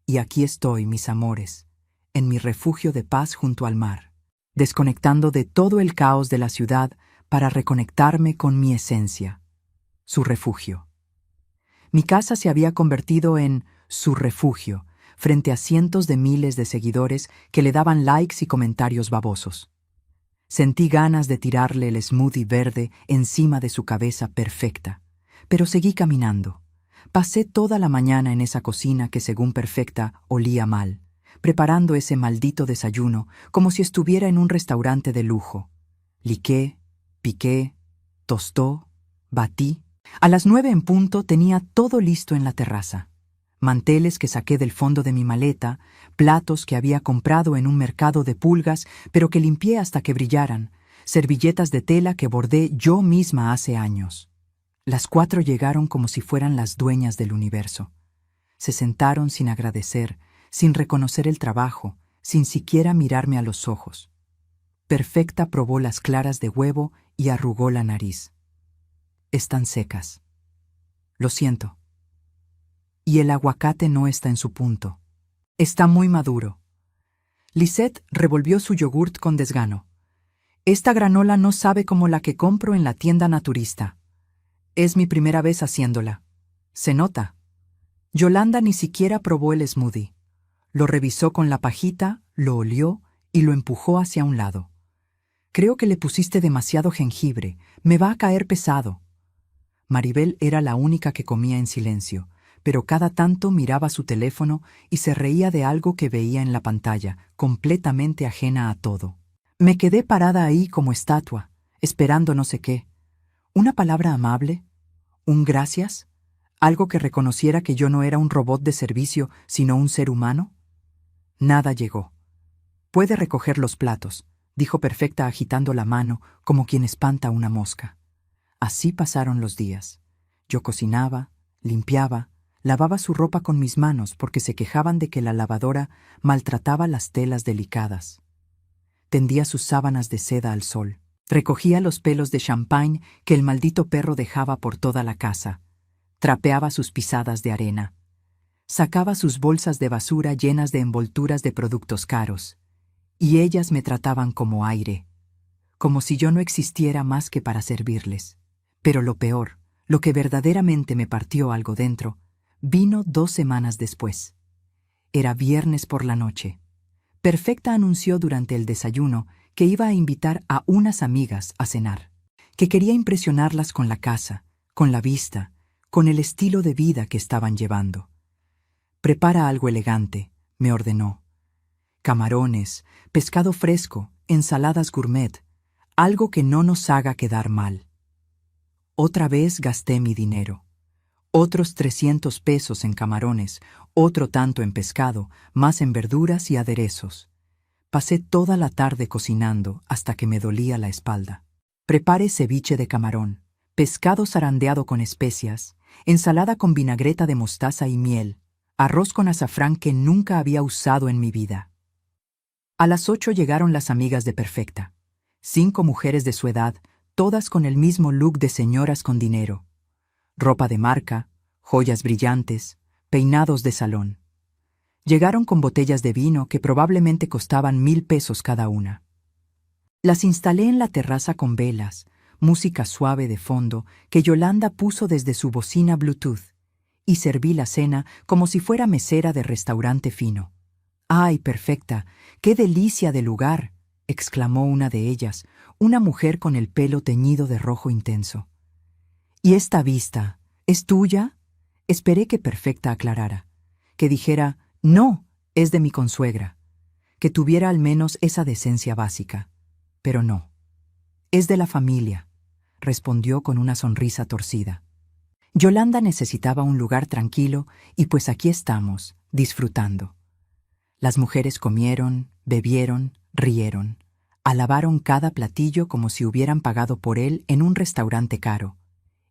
[SPEAKER 1] Y aquí estoy, mis amores, en mi refugio de paz junto al mar, desconectando de todo el caos de la ciudad para reconectarme con mi esencia, su refugio. Mi casa se había convertido en su refugio, frente a cientos de miles de seguidores que le daban likes y comentarios babosos. Sentí ganas de tirarle el smoothie verde encima de su cabeza perfecta, pero seguí caminando. Pasé toda la mañana en esa cocina que según Perfecta olía mal, preparando ese maldito desayuno como si estuviera en un restaurante de lujo. Liqué, piqué, tostó, batí. A las 9 en punto tenía todo listo en la terraza. Manteles que saqué del fondo de mi maleta, platos que había comprado en un mercado de pulgas, pero que limpié hasta que brillaran, servilletas de tela que bordé yo misma hace años. Las 4 llegaron como si fueran las dueñas del universo. Se sentaron sin agradecer, sin reconocer el trabajo, sin siquiera mirarme a los ojos. Perfecta probó las claras de huevo y arrugó la nariz. Están secas. Lo siento. Y el aguacate no está en su punto. Está muy maduro. Lisette revolvió su yogurt con desgano. Esta granola no sabe como la que compro en la tienda naturista. Es mi primera vez haciéndola. Se nota. Yolanda ni siquiera probó el smoothie. Lo revisó con la pajita, lo olió y lo empujó hacia un lado. Creo que le pusiste demasiado jengibre. Me va a caer pesado. Maribel era la única que comía en silencio, pero cada tanto miraba su teléfono y se reía de algo que veía en la pantalla, completamente ajena a todo. Me quedé parada ahí como estatua, esperando no sé qué. ¿Una palabra amable? ¿Un gracias? ¿Algo que reconociera que yo no era un robot de servicio, sino un ser humano? Nada llegó. Puede recoger los platos, dijo Perfecta agitando la mano como quien espanta una mosca. Así pasaron los días. Yo cocinaba, limpiaba, lavaba su ropa con mis manos porque se quejaban de que la lavadora maltrataba las telas delicadas. Tendía sus sábanas de seda al sol. Recogía los pelos de champagne que el maldito perro dejaba por toda la casa. Trapeaba sus pisadas de arena. Sacaba sus bolsas de basura llenas de envolturas de productos caros. Y ellas me trataban como aire, como si yo no existiera más que para servirles. Pero lo peor, lo que verdaderamente me partió algo dentro, vino 2 semanas después. Era viernes por la noche. Perfecta anunció durante el desayuno que iba a invitar a unas amigas a cenar, que quería impresionarlas con la casa, con la vista, con el estilo de vida que estaban llevando. Prepara algo elegante, me ordenó. Camarones, pescado fresco, ensaladas gourmet, algo que no nos haga quedar mal. Otra vez gasté mi dinero. Otros 300 pesos en camarones, otro tanto en pescado, más en verduras y aderezos. Pasé toda la tarde cocinando hasta que me dolía la espalda. Prepare ceviche de camarón, pescado zarandeado con especias, ensalada con vinagreta de mostaza y miel, arroz con azafrán que nunca había usado en mi vida. A las 8 llegaron las amigas de Perfecta. 5 mujeres de su edad, todas con el mismo look de señoras con dinero. Ropa de marca, joyas brillantes, peinados de salón. Llegaron con botellas de vino que probablemente costaban 1000 pesos cada una. Las instalé en la terraza con velas, música suave de fondo que Yolanda puso desde su bocina Bluetooth, y serví la cena como si fuera mesera de restaurante fino. ¡Ay, Perfecta! ¡Qué delicia de lugar!, exclamó una de ellas, una mujer con el pelo teñido de rojo intenso. ¿Y esta vista? ¿Es tuya? Esperé que Perfecta aclarara, que dijera, no, es de mi consuegra, que tuviera al menos esa decencia básica. Pero no. Es de la familia, respondió con una sonrisa torcida. Yolanda necesitaba un lugar tranquilo y pues aquí estamos, disfrutando. Las mujeres comieron, bebieron, rieron, alabaron cada platillo como si hubieran pagado por él en un restaurante caro.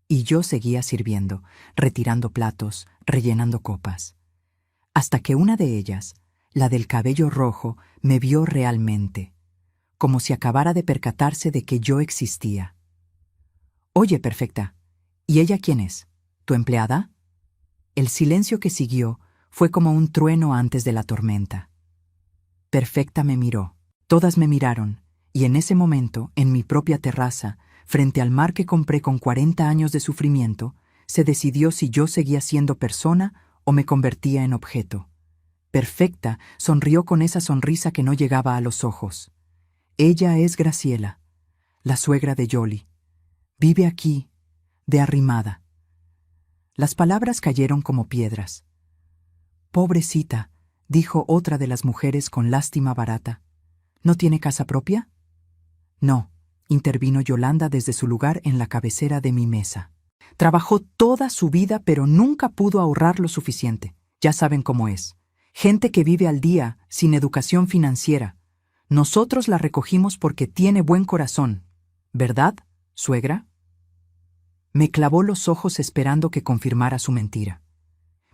[SPEAKER 1] Y yo seguía sirviendo, retirando platos, rellenando copas. Hasta que una de ellas, la del cabello rojo, me vio realmente, como si acabara de percatarse de que yo existía. «Oye, Perfecta, ¿y ella quién es? ¿Tu empleada?» El silencio que siguió fue como un trueno antes de la tormenta. Perfecta me miró, todas me miraron, y en ese momento, en mi propia terraza, frente al mar que compré con 40 años de sufrimiento, se decidió si yo seguía siendo persona o me convertía en objeto. Perfecta sonrió con esa sonrisa que no llegaba a los ojos. Ella es Graciela, la suegra de Yoli. Vive aquí, de arrimada. Las palabras cayeron como piedras. «Pobrecita», dijo otra de las mujeres con lástima barata. «¿No tiene casa propia?» «No», intervino Yolanda desde su lugar en la cabecera de mi mesa. «Trabajó toda su vida, pero nunca pudo ahorrar lo suficiente. Ya saben cómo es. Gente que vive al día, sin educación financiera. Nosotros la recogimos porque tiene buen corazón. ¿Verdad, suegra?» Me clavó los ojos esperando que confirmara su mentira.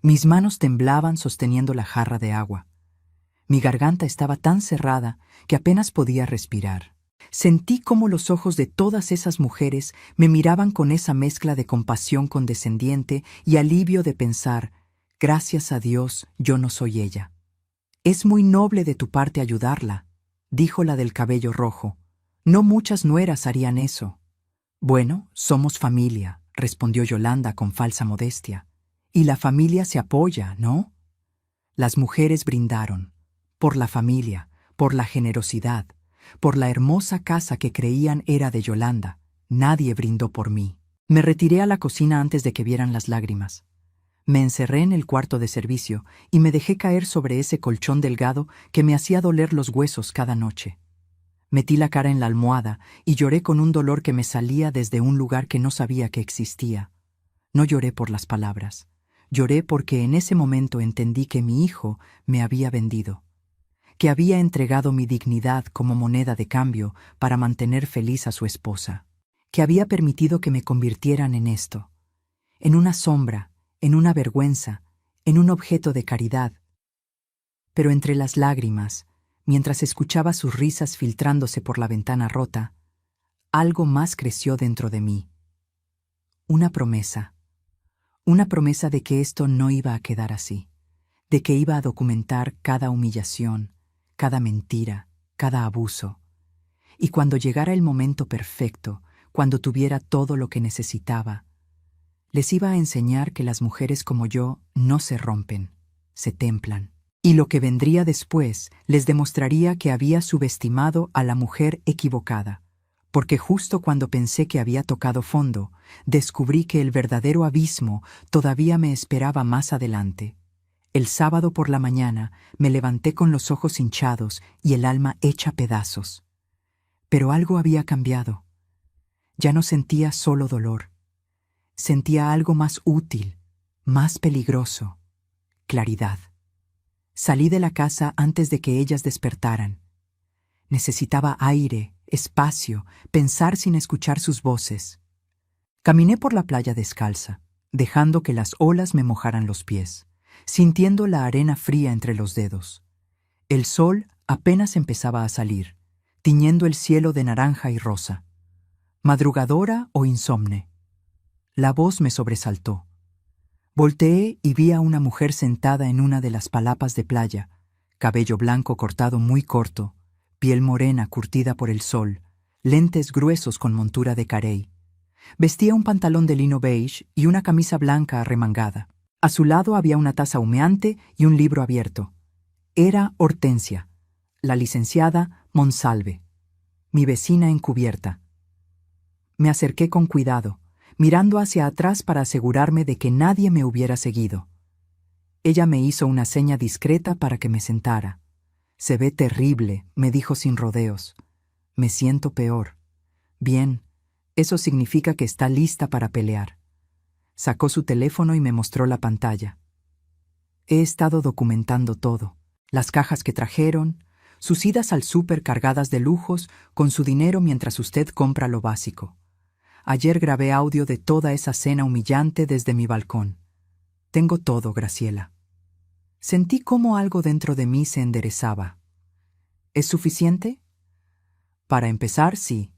[SPEAKER 1] Mis manos temblaban sosteniendo la jarra de agua. Mi garganta estaba tan cerrada que apenas podía respirar. Sentí cómo los ojos de todas esas mujeres me miraban con esa mezcla de compasión condescendiente y alivio de pensar, gracias a Dios, yo no soy ella. «Es muy noble de tu parte ayudarla», dijo la del cabello rojo. «No muchas nueras harían eso». «Bueno, somos familia», respondió Yolanda con falsa modestia. «Y la familia se apoya, ¿no?» Las mujeres brindaron, por la familia, por la generosidad, por la hermosa casa que creían era de Yolanda. Nadie brindó por mí. Me retiré a la cocina antes de que vieran las lágrimas. Me encerré en el cuarto de servicio y me dejé caer sobre ese colchón delgado que me hacía doler los huesos cada noche. Metí la cara en la almohada y lloré con un dolor que me salía desde un lugar que no sabía que existía. No lloré por las palabras. Lloré porque en ese momento entendí que mi hijo me había vendido, que había entregado mi dignidad como moneda de cambio para mantener feliz a su esposa, que había permitido que me convirtieran en esto, en una sombra, en una vergüenza, en un objeto de caridad. Pero entre las lágrimas, mientras escuchaba sus risas filtrándose por la ventana rota, algo más creció dentro de mí. Una promesa de que esto no iba a quedar así, de que iba a documentar cada humillación, cada mentira, cada abuso. Y cuando llegara el momento perfecto, cuando tuviera todo lo que necesitaba, les iba a enseñar que las mujeres como yo no se rompen, se templan. Y lo que vendría después les demostraría que había subestimado a la mujer equivocada, porque justo cuando pensé que había tocado fondo, descubrí que el verdadero abismo todavía me esperaba más adelante. El sábado por la mañana me levanté con los ojos hinchados y el alma hecha pedazos. Pero algo había cambiado. Ya no sentía solo dolor. Sentía algo más útil, más peligroso: claridad. Salí de la casa antes de que ellas despertaran. Necesitaba aire, espacio, pensar sin escuchar sus voces. Caminé por la playa descalza, dejando que las olas me mojaran los pies, sintiendo la arena fría entre los dedos. El sol apenas empezaba a salir, tiñendo el cielo de naranja y rosa. ¿Madrugadora o insomne? La voz me sobresaltó. Volteé y vi a una mujer sentada en una de las palapas de playa, cabello blanco cortado muy corto, piel morena curtida por el sol, lentes gruesos con montura de carey. Vestía un pantalón de lino beige y una camisa blanca arremangada. A su lado había una taza humeante y un libro abierto. Era Hortensia, la licenciada Monsalve, mi vecina encubierta. Me acerqué con cuidado, mirando hacia atrás para asegurarme de que nadie me hubiera seguido. Ella me hizo una seña discreta para que me sentara. «Se ve terrible», me dijo sin rodeos. «Me siento peor». «Bien, eso significa que está lista para pelear». Sacó su teléfono y me mostró la pantalla. He estado documentando todo: las cajas que trajeron, sus idas al súper cargadas de lujos con su dinero mientras usted compra lo básico. Ayer grabé audio de toda esa cena humillante desde mi balcón. Tengo todo, Graciela. Sentí cómo algo dentro de mí se enderezaba. ¿Es suficiente? Para empezar, sí,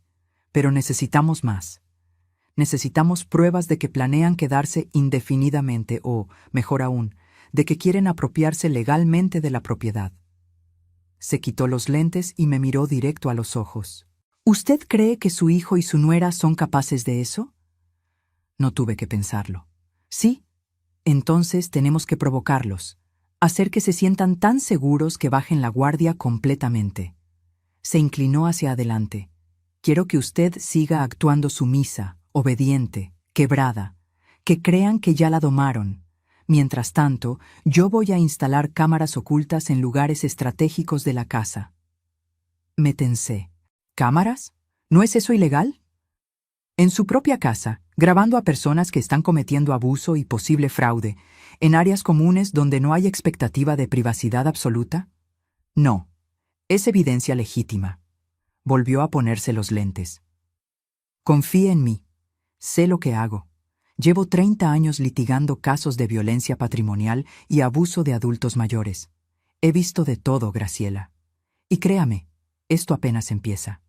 [SPEAKER 1] pero necesitamos más. Necesitamos pruebas de que planean quedarse indefinidamente o, mejor aún, de que quieren apropiarse legalmente de la propiedad. Se quitó los lentes y me miró directo a los ojos. ¿Usted cree que su hijo y su nuera son capaces de eso? No tuve que pensarlo. Sí, entonces tenemos que provocarlos, hacer que se sientan tan seguros que bajen la guardia completamente. Se inclinó hacia adelante. Quiero que usted siga actuando sumisa, obediente, quebrada, que crean que ya la domaron. Mientras tanto, yo voy a instalar cámaras ocultas en lugares estratégicos de la casa. Me tensé. ¿Cámaras? ¿No es eso ilegal? En su propia casa, grabando a personas que están cometiendo abuso y posible fraude, en áreas comunes donde no hay expectativa de privacidad absoluta. No, es evidencia legítima. Volvió a ponerse los lentes. Confíe en mí. Sé lo que hago. Llevo 30 años litigando casos de violencia patrimonial y abuso de adultos mayores. He visto de todo, Graciela. Y créame, esto apenas empieza.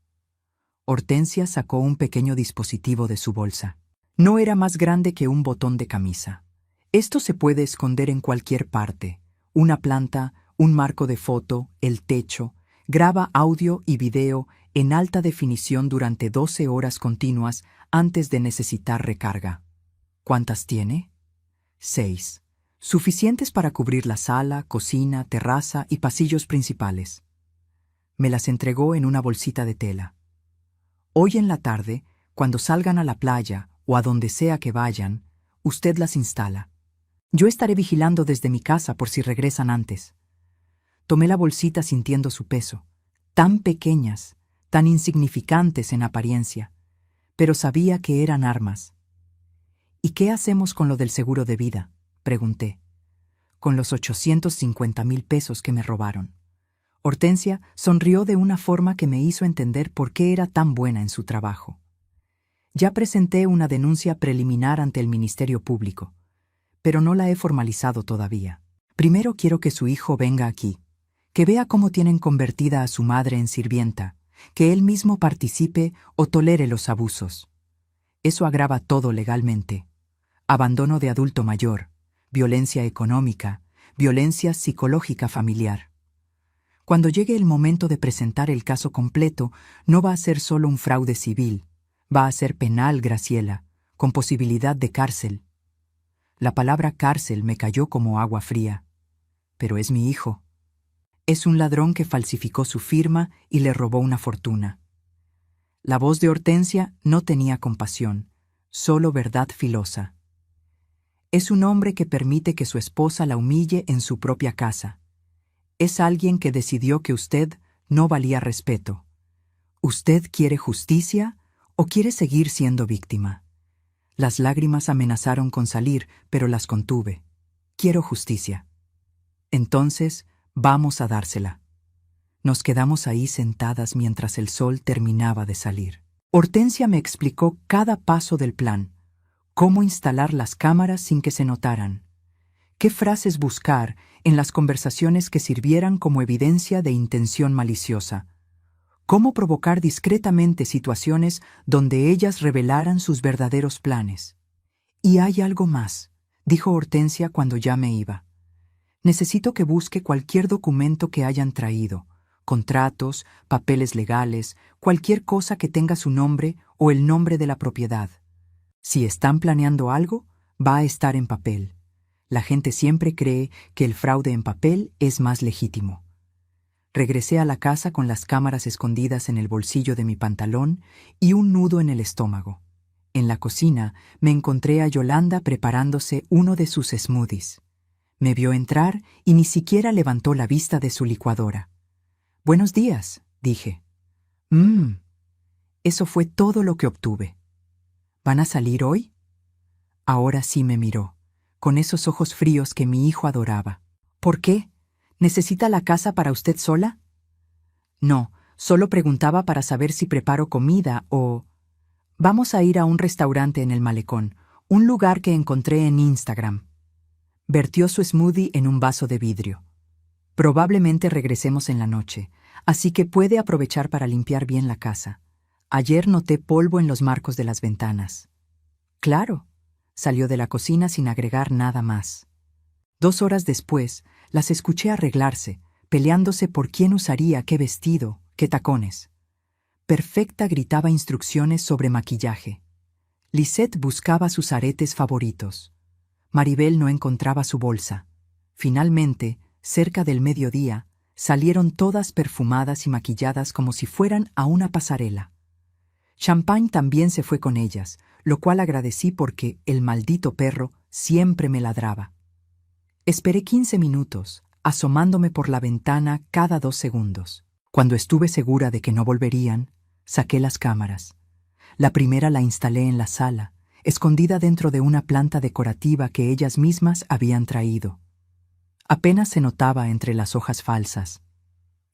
[SPEAKER 1] Hortensia sacó un pequeño dispositivo de su bolsa. No era más grande que un botón de camisa. Esto se puede esconder en cualquier parte. Una planta, un marco de foto, el techo. Graba audio y video en alta definición durante 12 horas continuas antes de necesitar recarga. ¿Cuántas tiene? 6. Suficientes para cubrir la sala, cocina, terraza y pasillos principales. Me las entregó en una bolsita de tela. Hoy en la tarde, cuando salgan a la playa o a donde sea que vayan, usted las instala. Yo estaré vigilando desde mi casa por si regresan antes. Tomé la bolsita sintiendo su peso. Tan pequeñas, tan insignificantes en apariencia, pero sabía que eran armas. ¿Y qué hacemos con lo del seguro de vida?, pregunté. Con los 850,000 pesos que me robaron. Hortensia sonrió de una forma que me hizo entender por qué era tan buena en su trabajo. Ya presenté una denuncia preliminar ante el Ministerio Público, pero no la he formalizado todavía. Primero quiero que su hijo venga aquí, que vea cómo tienen convertida a su madre en sirvienta, que él mismo participe o tolere los abusos. Eso agrava todo legalmente. Abandono de adulto mayor, violencia económica, violencia psicológica familiar. Cuando llegue el momento de presentar el caso completo, no va a ser solo un fraude civil, va a ser penal, Graciela, con posibilidad de cárcel. La palabra cárcel me cayó como agua fría. Pero es mi hijo. Es un ladrón que falsificó su firma y le robó una fortuna. La voz de Hortensia no tenía compasión, solo verdad filosa. Es un hombre que permite que su esposa la humille en su propia casa. Es alguien que decidió que usted no valía respeto. ¿Usted quiere justicia o quiere seguir siendo víctima? Las lágrimas amenazaron con salir, pero las contuve. Quiero justicia. Entonces, vamos a dársela. Nos quedamos ahí sentadas mientras el sol terminaba de salir. Hortensia me explicó cada paso del plan, cómo instalar las cámaras sin que se notaran, qué frases buscar en las conversaciones que sirvieran como evidencia de intención maliciosa, cómo provocar discretamente situaciones donde ellas revelaran sus verdaderos planes. Y hay algo más, dijo Hortensia cuando ya me iba. Necesito que busque cualquier documento que hayan traído, contratos, papeles legales, cualquier cosa que tenga su nombre o el nombre de la propiedad. Si están planeando algo, va a estar en papel. La gente siempre cree que el fraude en papel es más legítimo. Regresé a la casa con las cámaras escondidas en el bolsillo de mi pantalón y un nudo en el estómago. En la cocina me encontré a Yolanda preparándose uno de sus smoothies. Me vio entrar y ni siquiera levantó la vista de su licuadora. «Buenos días», dije. Eso fue todo lo que obtuve. ¿Van a salir hoy? Ahora sí me miró, con esos ojos fríos que mi hijo adoraba. ¿Por qué? ¿Necesita la casa para usted sola? No, solo preguntaba para saber si preparo comida o... Vamos a ir a un restaurante en el malecón, un lugar que encontré en Instagram. Vertió su smoothie en un vaso de vidrio. Probablemente regresemos en la noche, así que puede aprovechar para limpiar bien la casa. Ayer noté polvo en los marcos de las ventanas. Claro, salió de la cocina sin agregar nada más. 2 horas después, las escuché arreglarse, peleándose por quién usaría qué vestido, qué tacones. Perfecta gritaba instrucciones sobre maquillaje. Lisette buscaba sus aretes favoritos. Maribel no encontraba su bolsa. Finalmente, cerca del mediodía, salieron todas perfumadas y maquilladas como si fueran a una pasarela. Champagne también se fue con ellas, lo cual agradecí porque el maldito perro siempre me ladraba. Esperé 15 minutos, asomándome por la ventana cada 2 segundos. Cuando estuve segura de que no volverían, saqué las cámaras. La primera la instalé en la sala, escondida dentro de una planta decorativa que ellas mismas habían traído. Apenas se notaba entre las hojas falsas.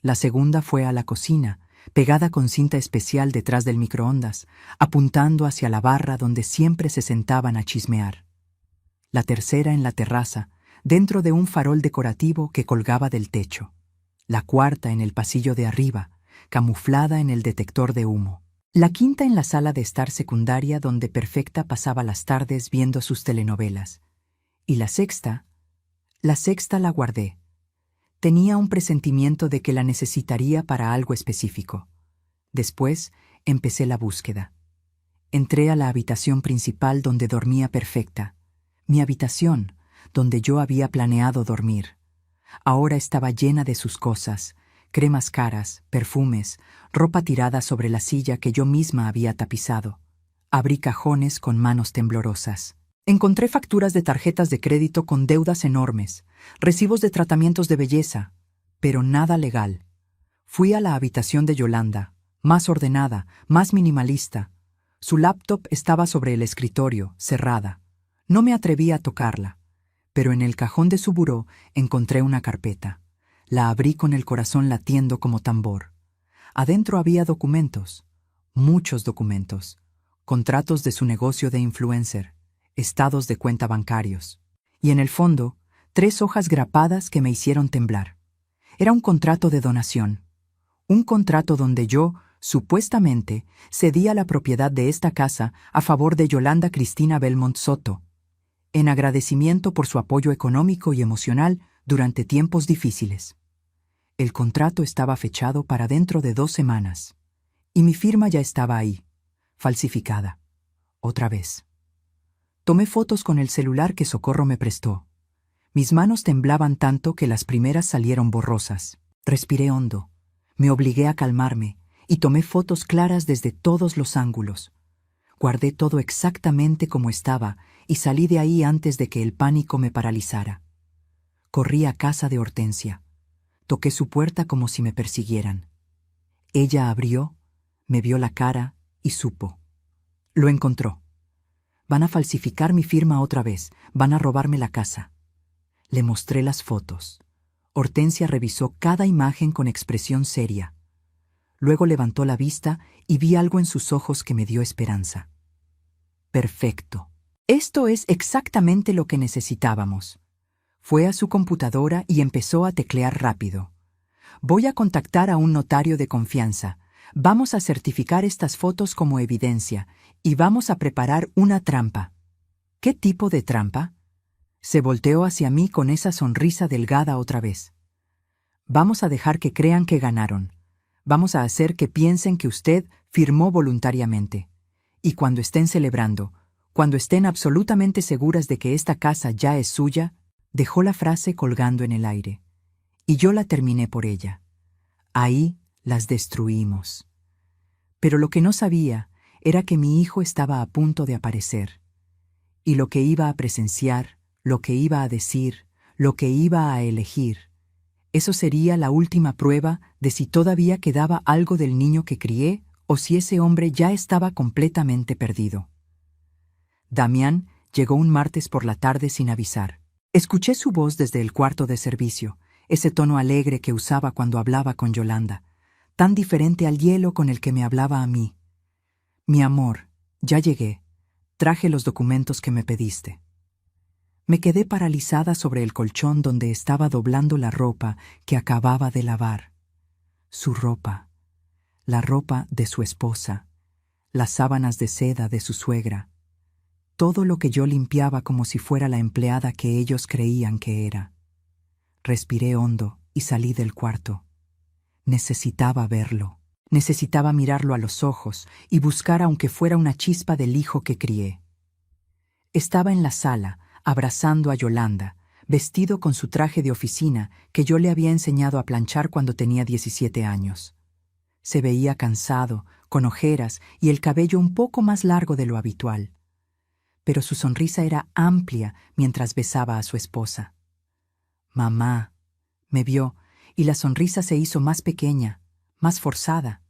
[SPEAKER 1] La segunda fue a la cocina, pegada con cinta especial detrás del microondas, apuntando hacia la barra donde siempre se sentaban a chismear. La tercera en la terraza, dentro de un farol decorativo que colgaba del techo. La cuarta en el pasillo de arriba, camuflada en el detector de humo. La quinta en la sala de estar secundaria donde Perfecta pasaba las tardes viendo sus telenovelas. Y la sexta la guardé. Tenía un presentimiento de que la necesitaría para algo específico. Después empecé la búsqueda. Entré a la habitación principal donde dormía Perfecta. Mi habitación, donde yo había planeado dormir. Ahora estaba llena de sus cosas, cremas caras, perfumes, ropa tirada sobre la silla que yo misma había tapizado. Abrí cajones con manos temblorosas. Encontré facturas de tarjetas de crédito con deudas enormes, recibos de tratamientos de belleza, pero nada legal. Fui a la habitación de Yolanda, más ordenada, más minimalista. Su laptop estaba sobre el escritorio, cerrada. No me atreví a tocarla, pero en el cajón de su buró encontré una carpeta. La abrí con el corazón latiendo como tambor. Adentro había documentos, muchos documentos, contratos de su negocio de influencer, estados de cuenta bancarios. Y en el fondo, 3 hojas grapadas que me hicieron temblar. Era un contrato de donación. Un contrato donde yo, supuestamente, cedía la propiedad de esta casa a favor de Yolanda Cristina Belmont Soto, en agradecimiento por su apoyo económico y emocional durante tiempos difíciles. El contrato estaba fechado para dentro de 2 semanas, y mi firma ya estaba ahí, falsificada. Otra vez. Tomé fotos con el celular que Socorro me prestó. Mis manos temblaban tanto que las primeras salieron borrosas. Respiré hondo, me obligué a calmarme y tomé fotos claras desde todos los ángulos. Guardé todo exactamente como estaba y salí de ahí antes de que el pánico me paralizara. Corrí a casa de Hortensia. Toqué su puerta como si me persiguieran. Ella abrió, me vio la cara y supo. Lo encontró. Van a falsificar mi firma otra vez, van a robarme la casa. Le mostré las fotos. Hortensia revisó cada imagen con expresión seria. Luego levantó la vista y vi algo en sus ojos que me dio esperanza. Perfecto. Esto es exactamente lo que necesitábamos. Fue a su computadora y empezó a teclear rápido. Voy a contactar a un notario de confianza. Vamos a certificar estas fotos como evidencia y vamos a preparar una trampa. ¿Qué tipo de trampa? Se volteó hacia mí con esa sonrisa delgada otra vez. Vamos a dejar que crean que ganaron. Vamos a hacer que piensen que usted firmó voluntariamente. Y cuando estén celebrando, cuando estén absolutamente seguras de que esta casa ya es suya, dejó la frase colgando en el aire. Y yo la terminé por ella. Ahí las destruimos. Pero lo que no sabía era que mi hijo estaba a punto de aparecer. Y lo que iba a presenciar, lo que iba a decir, lo que iba a elegir, eso sería la última prueba de si todavía quedaba algo del niño que crié o si ese hombre ya estaba completamente perdido. Damián llegó un martes por la tarde sin avisar. Escuché su voz desde el cuarto de servicio, ese tono alegre que usaba cuando hablaba con Yolanda, tan diferente al hielo con el que me hablaba a mí. Mi amor, ya llegué. Traje los documentos que me pediste. Me quedé paralizada sobre el colchón donde estaba doblando la ropa que acababa de lavar. Su ropa, la ropa de su esposa, las sábanas de seda de su suegra, todo lo que yo limpiaba como si fuera la empleada que ellos creían que era. Respiré hondo y salí del cuarto. Necesitaba verlo. Necesitaba mirarlo a los ojos y buscar aunque fuera una chispa del hijo que crié. Estaba en la sala, abrazando a Yolanda, vestido con su traje de oficina que yo le había enseñado a planchar cuando tenía 17 años. Se veía cansado, con ojeras y el cabello un poco más largo de lo habitual. Pero su sonrisa era amplia mientras besaba a su esposa. Mamá, me vio, y la sonrisa se hizo más pequeña, más forzada.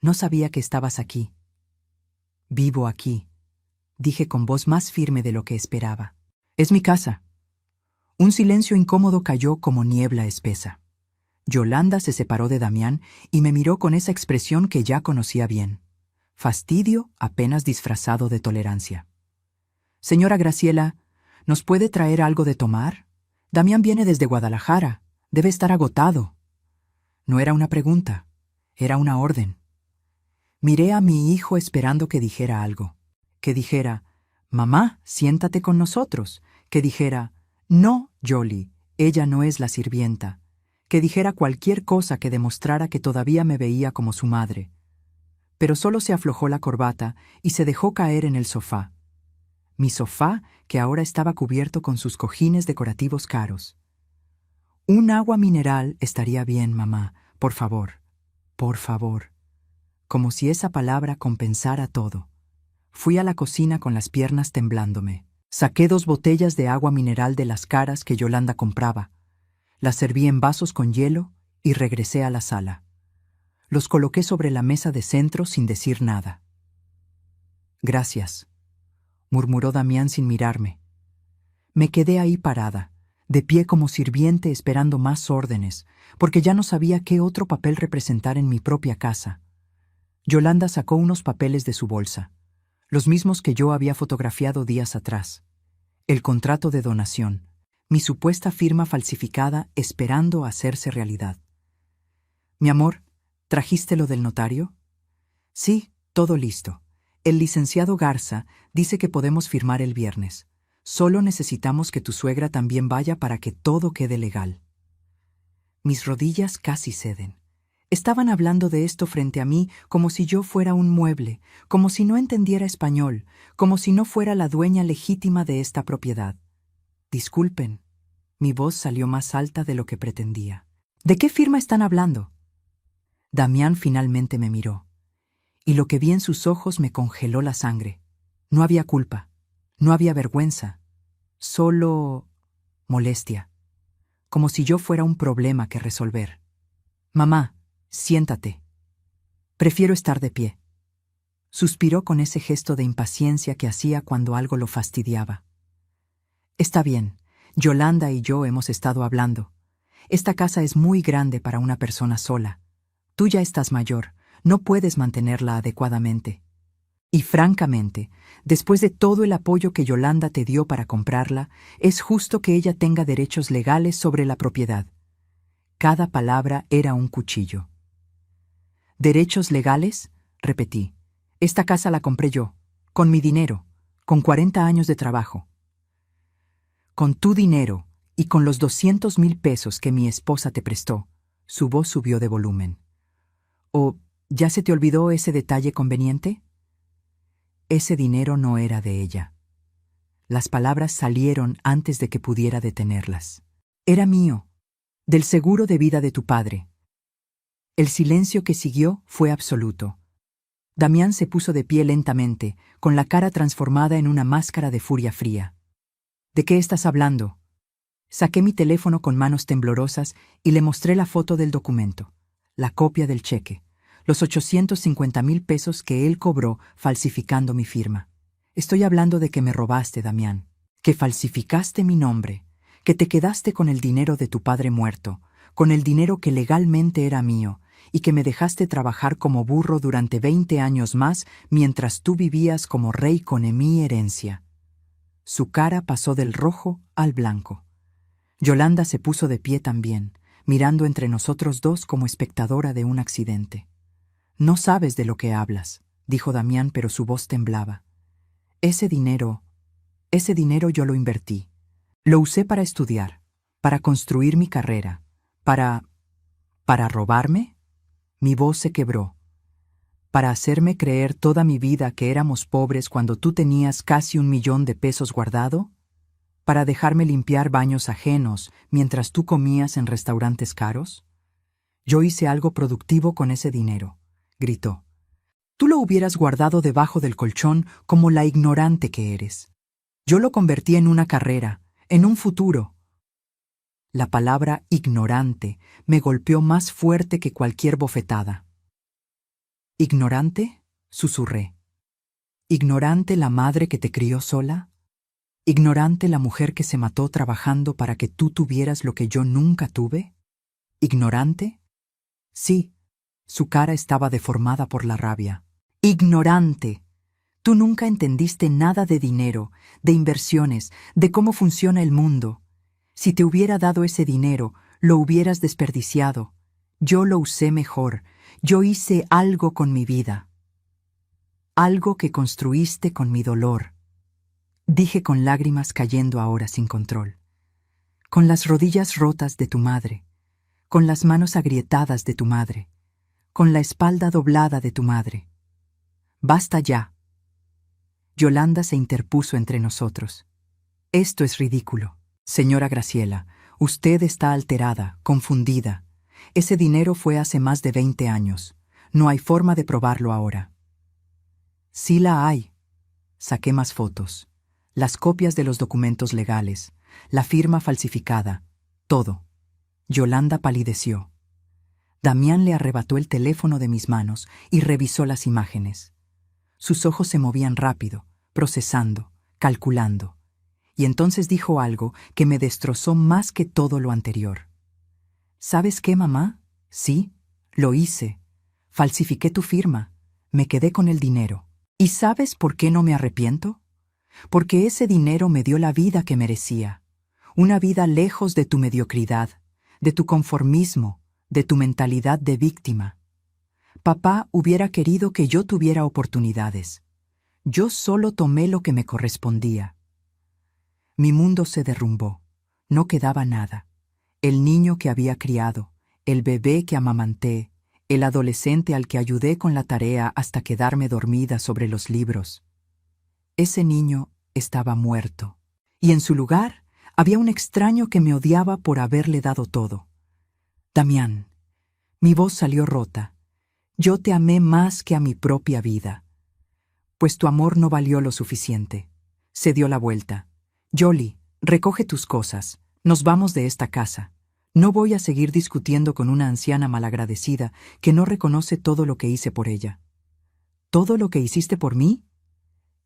[SPEAKER 1] No sabía que estabas aquí. Vivo aquí, dije con voz más firme de lo que esperaba. Es mi casa. Un silencio incómodo cayó como niebla espesa. Yolanda se separó de Damián y me miró con esa expresión que ya conocía bien. Fastidio apenas disfrazado de tolerancia. Señora Graciela, ¿nos puede traer algo de tomar? Damián viene desde Guadalajara. Debe estar agotado. No era una pregunta, era una orden. Miré a mi hijo esperando que dijera algo. Que dijera, mamá, siéntate con nosotros. Que dijera, no, Jolie, ella no es la sirvienta. Que dijera cualquier cosa que demostrara que todavía me veía como su madre. Pero solo se aflojó la corbata y se dejó caer en el sofá. Mi sofá, que ahora estaba cubierto con sus cojines decorativos caros. Un agua mineral estaría bien, mamá, por favor, por favor. Como si esa palabra compensara todo. Fui a la cocina con las piernas temblándome. Saqué 2 botellas de agua mineral de las caras que Yolanda compraba. Las serví en vasos con hielo y regresé a la sala. Los coloqué sobre la mesa de centro sin decir nada. Gracias, murmuró Damián sin mirarme. Me quedé ahí parada, de pie como sirviente esperando más órdenes, porque ya no sabía qué otro papel representar en mi propia casa. Yolanda sacó unos papeles de su bolsa, los mismos que yo había fotografiado días atrás. El contrato de donación, mi supuesta firma falsificada esperando hacerse realidad. Mi amor, ¿trajiste lo del notario? Sí, todo listo. El licenciado Garza dice que podemos firmar el viernes. Solo necesitamos que tu suegra también vaya para que todo quede legal. Mis rodillas casi ceden. Estaban hablando de esto frente a mí como si yo fuera un mueble, como si no entendiera español, como si no fuera la dueña legítima de esta propiedad. Disculpen, mi voz salió más alta de lo que pretendía. ¿De qué firma están hablando? Damián finalmente me miró, y lo que vi en sus ojos me congeló la sangre. No había culpa, no había vergüenza, solo molestia, como si yo fuera un problema que resolver. Mamá, siéntate. Prefiero estar de pie. Suspiró con ese gesto de impaciencia que hacía cuando algo lo fastidiaba. Está bien, Yolanda y yo hemos estado hablando. Esta casa es muy grande para una persona sola. Tú ya estás mayor, no puedes mantenerla adecuadamente. Y francamente, después de todo el apoyo que Yolanda te dio para comprarla, es justo que ella tenga derechos legales sobre la propiedad. Cada palabra era un cuchillo. ¿Derechos legales? Repetí. Esta casa la compré yo, con mi dinero, con 40 años de trabajo. Con tu dinero y con los 200,000 pesos que mi esposa te prestó. Su voz subió de volumen. ¿O ya se te olvidó ese detalle conveniente? Ese dinero no era de ella. Las palabras salieron antes de que pudiera detenerlas. Era mío, del seguro de vida de tu padre. El silencio que siguió fue absoluto. Damián se puso de pie lentamente, con la cara transformada en una máscara de furia fría. ¿De qué estás hablando? Saqué mi teléfono con manos temblorosas y le mostré la foto del documento, la copia del cheque, los 850,000 pesos que él cobró falsificando mi firma. Estoy hablando de que me robaste, Damián, que falsificaste mi nombre, que te quedaste con el dinero de tu padre muerto, con el dinero que legalmente era mío, y que me dejaste trabajar como burro durante 20 años más mientras tú vivías como rey con mi herencia. Su cara pasó del rojo al blanco. Yolanda se puso de pie también, mirando entre nosotros dos como espectadora de un accidente. No sabes de lo que hablas, dijo Damián, pero su voz temblaba. Ese dinero yo lo invertí. Lo usé para estudiar, para construir mi carrera, ¿para robarme? Mi voz se quebró. ¿Para hacerme creer toda mi vida que éramos pobres cuando tú tenías casi 1,000,000 de pesos guardado? ¿Para dejarme limpiar baños ajenos mientras tú comías en restaurantes caros? Yo hice algo productivo con ese dinero, gritó. Tú lo hubieras guardado debajo del colchón como la ignorante que eres. Yo lo convertí en una carrera, en un futuro. La palabra ignorante me golpeó más fuerte que cualquier bofetada. ¿Ignorante? Susurré. ¿Ignorante la madre que te crió sola? ¿Ignorante la mujer que se mató trabajando para que tú tuvieras lo que yo nunca tuve? ¿Ignorante? Sí, su cara estaba deformada por la rabia. ¡Ignorante! Tú nunca entendiste nada de dinero, de inversiones, de cómo funciona el mundo. Si te hubiera dado ese dinero, lo hubieras desperdiciado. Yo lo usé mejor. Yo hice algo con mi vida. Algo que construiste con mi dolor. Dije con lágrimas cayendo ahora sin control. Con las rodillas rotas de tu madre, con las manos agrietadas de tu madre, con la espalda doblada de tu madre. Basta ya. Yolanda se interpuso entre nosotros. Esto es ridículo. Señora Graciela, usted está alterada, confundida. Ese dinero fue hace más de 20 años. No hay forma de probarlo ahora. Sí la hay. Saqué más fotos. Las copias de los documentos legales, la firma falsificada, todo. Yolanda palideció. Damián le arrebató el teléfono de mis manos y revisó las imágenes. Sus ojos se movían rápido, procesando, calculando. Y entonces dijo algo que me destrozó más que todo lo anterior. ¿Sabes qué, mamá? Sí, lo hice. Falsifiqué tu firma. Me quedé con el dinero. ¿Y sabes por qué no me arrepiento? Porque ese dinero me dio la vida que merecía. Una vida lejos de tu mediocridad, de tu conformismo, de tu mentalidad de víctima. Papá hubiera querido que yo tuviera oportunidades. Yo solo tomé lo que me correspondía. Mi mundo se derrumbó. No quedaba nada. El niño que había criado, el bebé que amamanté, el adolescente al que ayudé con la tarea hasta quedarme dormida sobre los libros. Ese niño estaba muerto, y en su lugar había un extraño que me odiaba por haberle dado todo. Damián, mi voz salió rota. Yo te amé más que a mi propia vida. Pues tu amor no valió lo suficiente. Se dio la vuelta. Yoli, recoge tus cosas. Nos vamos de esta casa. No voy a seguir discutiendo con una anciana malagradecida que no reconoce todo lo que hice por ella. ¿Todo lo que hiciste por mí?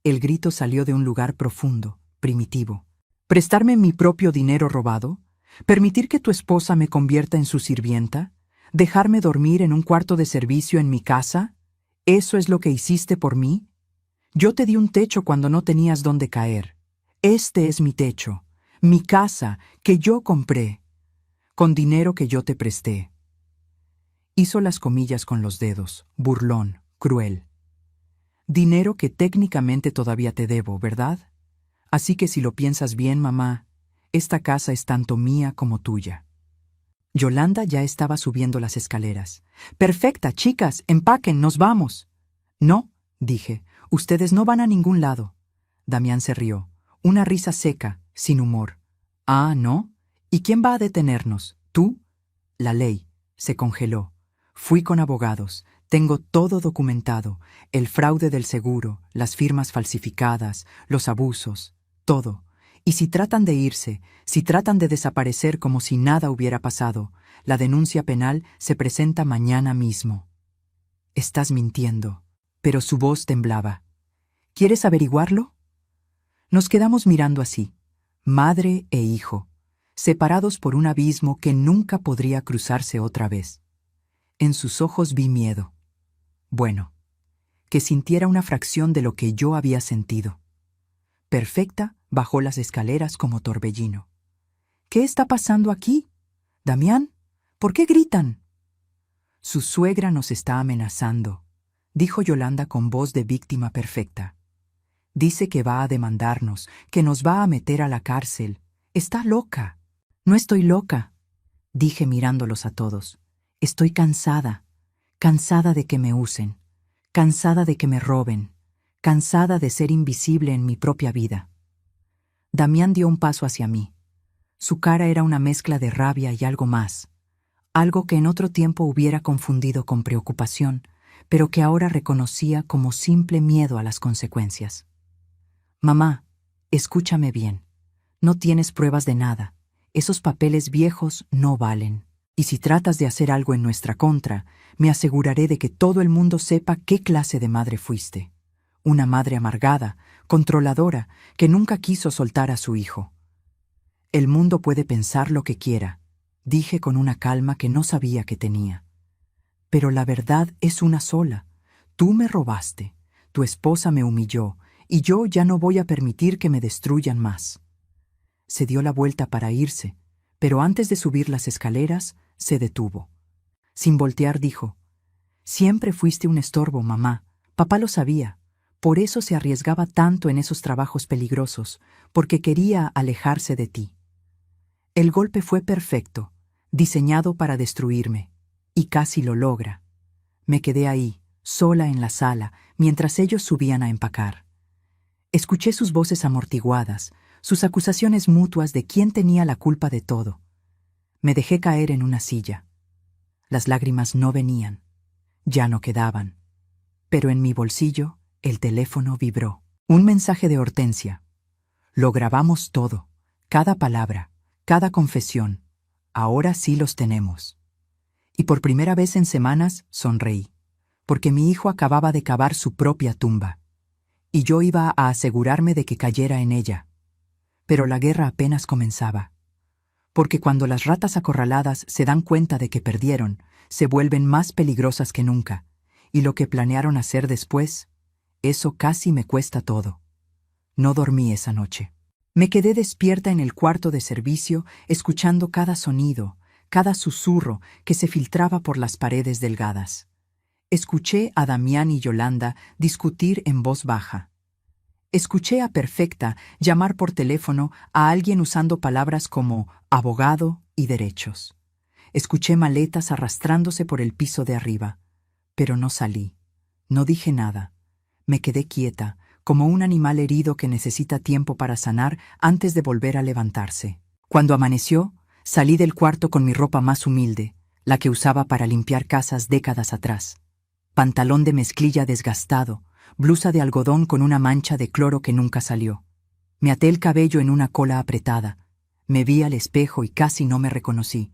[SPEAKER 1] El grito salió de un lugar profundo, primitivo. ¿Prestarme mi propio dinero robado? ¿Permitir que tu esposa me convierta en su sirvienta? ¿Dejarme dormir en un cuarto de servicio en mi casa? ¿Eso es lo que hiciste por mí? Yo te di un techo cuando no tenías dónde caer. Este es mi techo, mi casa, que yo compré, con dinero que yo te presté. Hizo las comillas con los dedos, burlón, cruel. Dinero que técnicamente todavía te debo, ¿verdad? Así que si lo piensas bien, mamá, esta casa es tanto mía como tuya. Yolanda ya estaba subiendo las escaleras. Perfecta, chicas, empaquen, nos vamos. No, dije, ustedes no van a ningún lado. Damián se rió, una risa seca, sin humor. Ah, ¿no? ¿Y quién va a detenernos? ¿Tú? La ley. Se congeló. Fui con abogados. Tengo todo documentado. El fraude del seguro, las firmas falsificadas, los abusos, todo. Y si tratan de irse, si tratan de desaparecer como si nada hubiera pasado, la denuncia penal se presenta mañana mismo. Estás mintiendo. Pero su voz temblaba. ¿Quieres averiguarlo? Nos quedamos mirando así, madre e hijo, separados por un abismo que nunca podría cruzarse otra vez. En sus ojos vi miedo. Bueno, que sintiera una fracción de lo que yo había sentido. Perfecta bajó las escaleras como torbellino. ¿Qué está pasando aquí? Damián, ¿por qué gritan? Su suegra nos está amenazando, dijo Yolanda con voz de víctima perfecta. Dice que va a demandarnos, que nos va a meter a la cárcel. Está loca. No estoy loca, dije mirándolos a todos. Estoy cansada, cansada de que me usen, cansada de que me roben, cansada de ser invisible en mi propia vida. Damián dio un paso hacia mí. Su cara era una mezcla de rabia y algo más, algo que en otro tiempo hubiera confundido con preocupación, pero que ahora reconocía como simple miedo a las consecuencias. Mamá, escúchame bien. No tienes pruebas de nada. Esos papeles viejos no valen. Y si tratas de hacer algo en nuestra contra, me aseguraré de que todo el mundo sepa qué clase de madre fuiste. Una madre amargada, controladora, que nunca quiso soltar a su hijo. El mundo puede pensar lo que quiera, dije con una calma que no sabía que tenía. Pero la verdad es una sola. Tú me robaste, tu esposa me humilló, y yo ya no voy a permitir que me destruyan más. Se dio la vuelta para irse, pero antes de subir las escaleras, se detuvo. Sin voltear dijo, «Siempre fuiste un estorbo, mamá. Papá lo sabía. Por eso se arriesgaba tanto en esos trabajos peligrosos, porque quería alejarse de ti. El golpe fue perfecto, diseñado para destruirme, y casi lo logra. Me quedé ahí, sola en la sala, mientras ellos subían a empacar. Escuché sus voces amortiguadas, sus acusaciones mutuas de quién tenía la culpa de todo. Me dejé caer en una silla. Las lágrimas no venían, ya no quedaban. Pero en mi bolsillo, el teléfono vibró. Un mensaje de Hortensia. Lo grabamos todo, cada palabra, cada confesión. Ahora sí los tenemos. Y por primera vez en semanas sonreí, porque mi hijo acababa de cavar su propia tumba. Y yo iba a asegurarme de que cayera en ella. Pero la guerra apenas comenzaba. Porque cuando las ratas acorraladas se dan cuenta de que perdieron, se vuelven más peligrosas que nunca, y lo que planearon hacer después, eso casi me cuesta todo. No dormí esa noche. Me quedé despierta en el cuarto de servicio, escuchando cada sonido, cada susurro que se filtraba por las paredes delgadas. Escuché a Damián y Yolanda discutir en voz baja. Escuché a Perfecta llamar por teléfono a alguien usando palabras como abogado y derechos. Escuché maletas arrastrándose por el piso de arriba, pero no salí. No dije nada. Me quedé quieta, como un animal herido que necesita tiempo para sanar antes de volver a levantarse. Cuando amaneció, salí del cuarto con mi ropa más humilde, la que usaba para limpiar casas décadas atrás. Pantalón de mezclilla desgastado, blusa de algodón con una mancha de cloro que nunca salió. Me até el cabello en una cola apretada. Me vi al espejo y casi no me reconocí.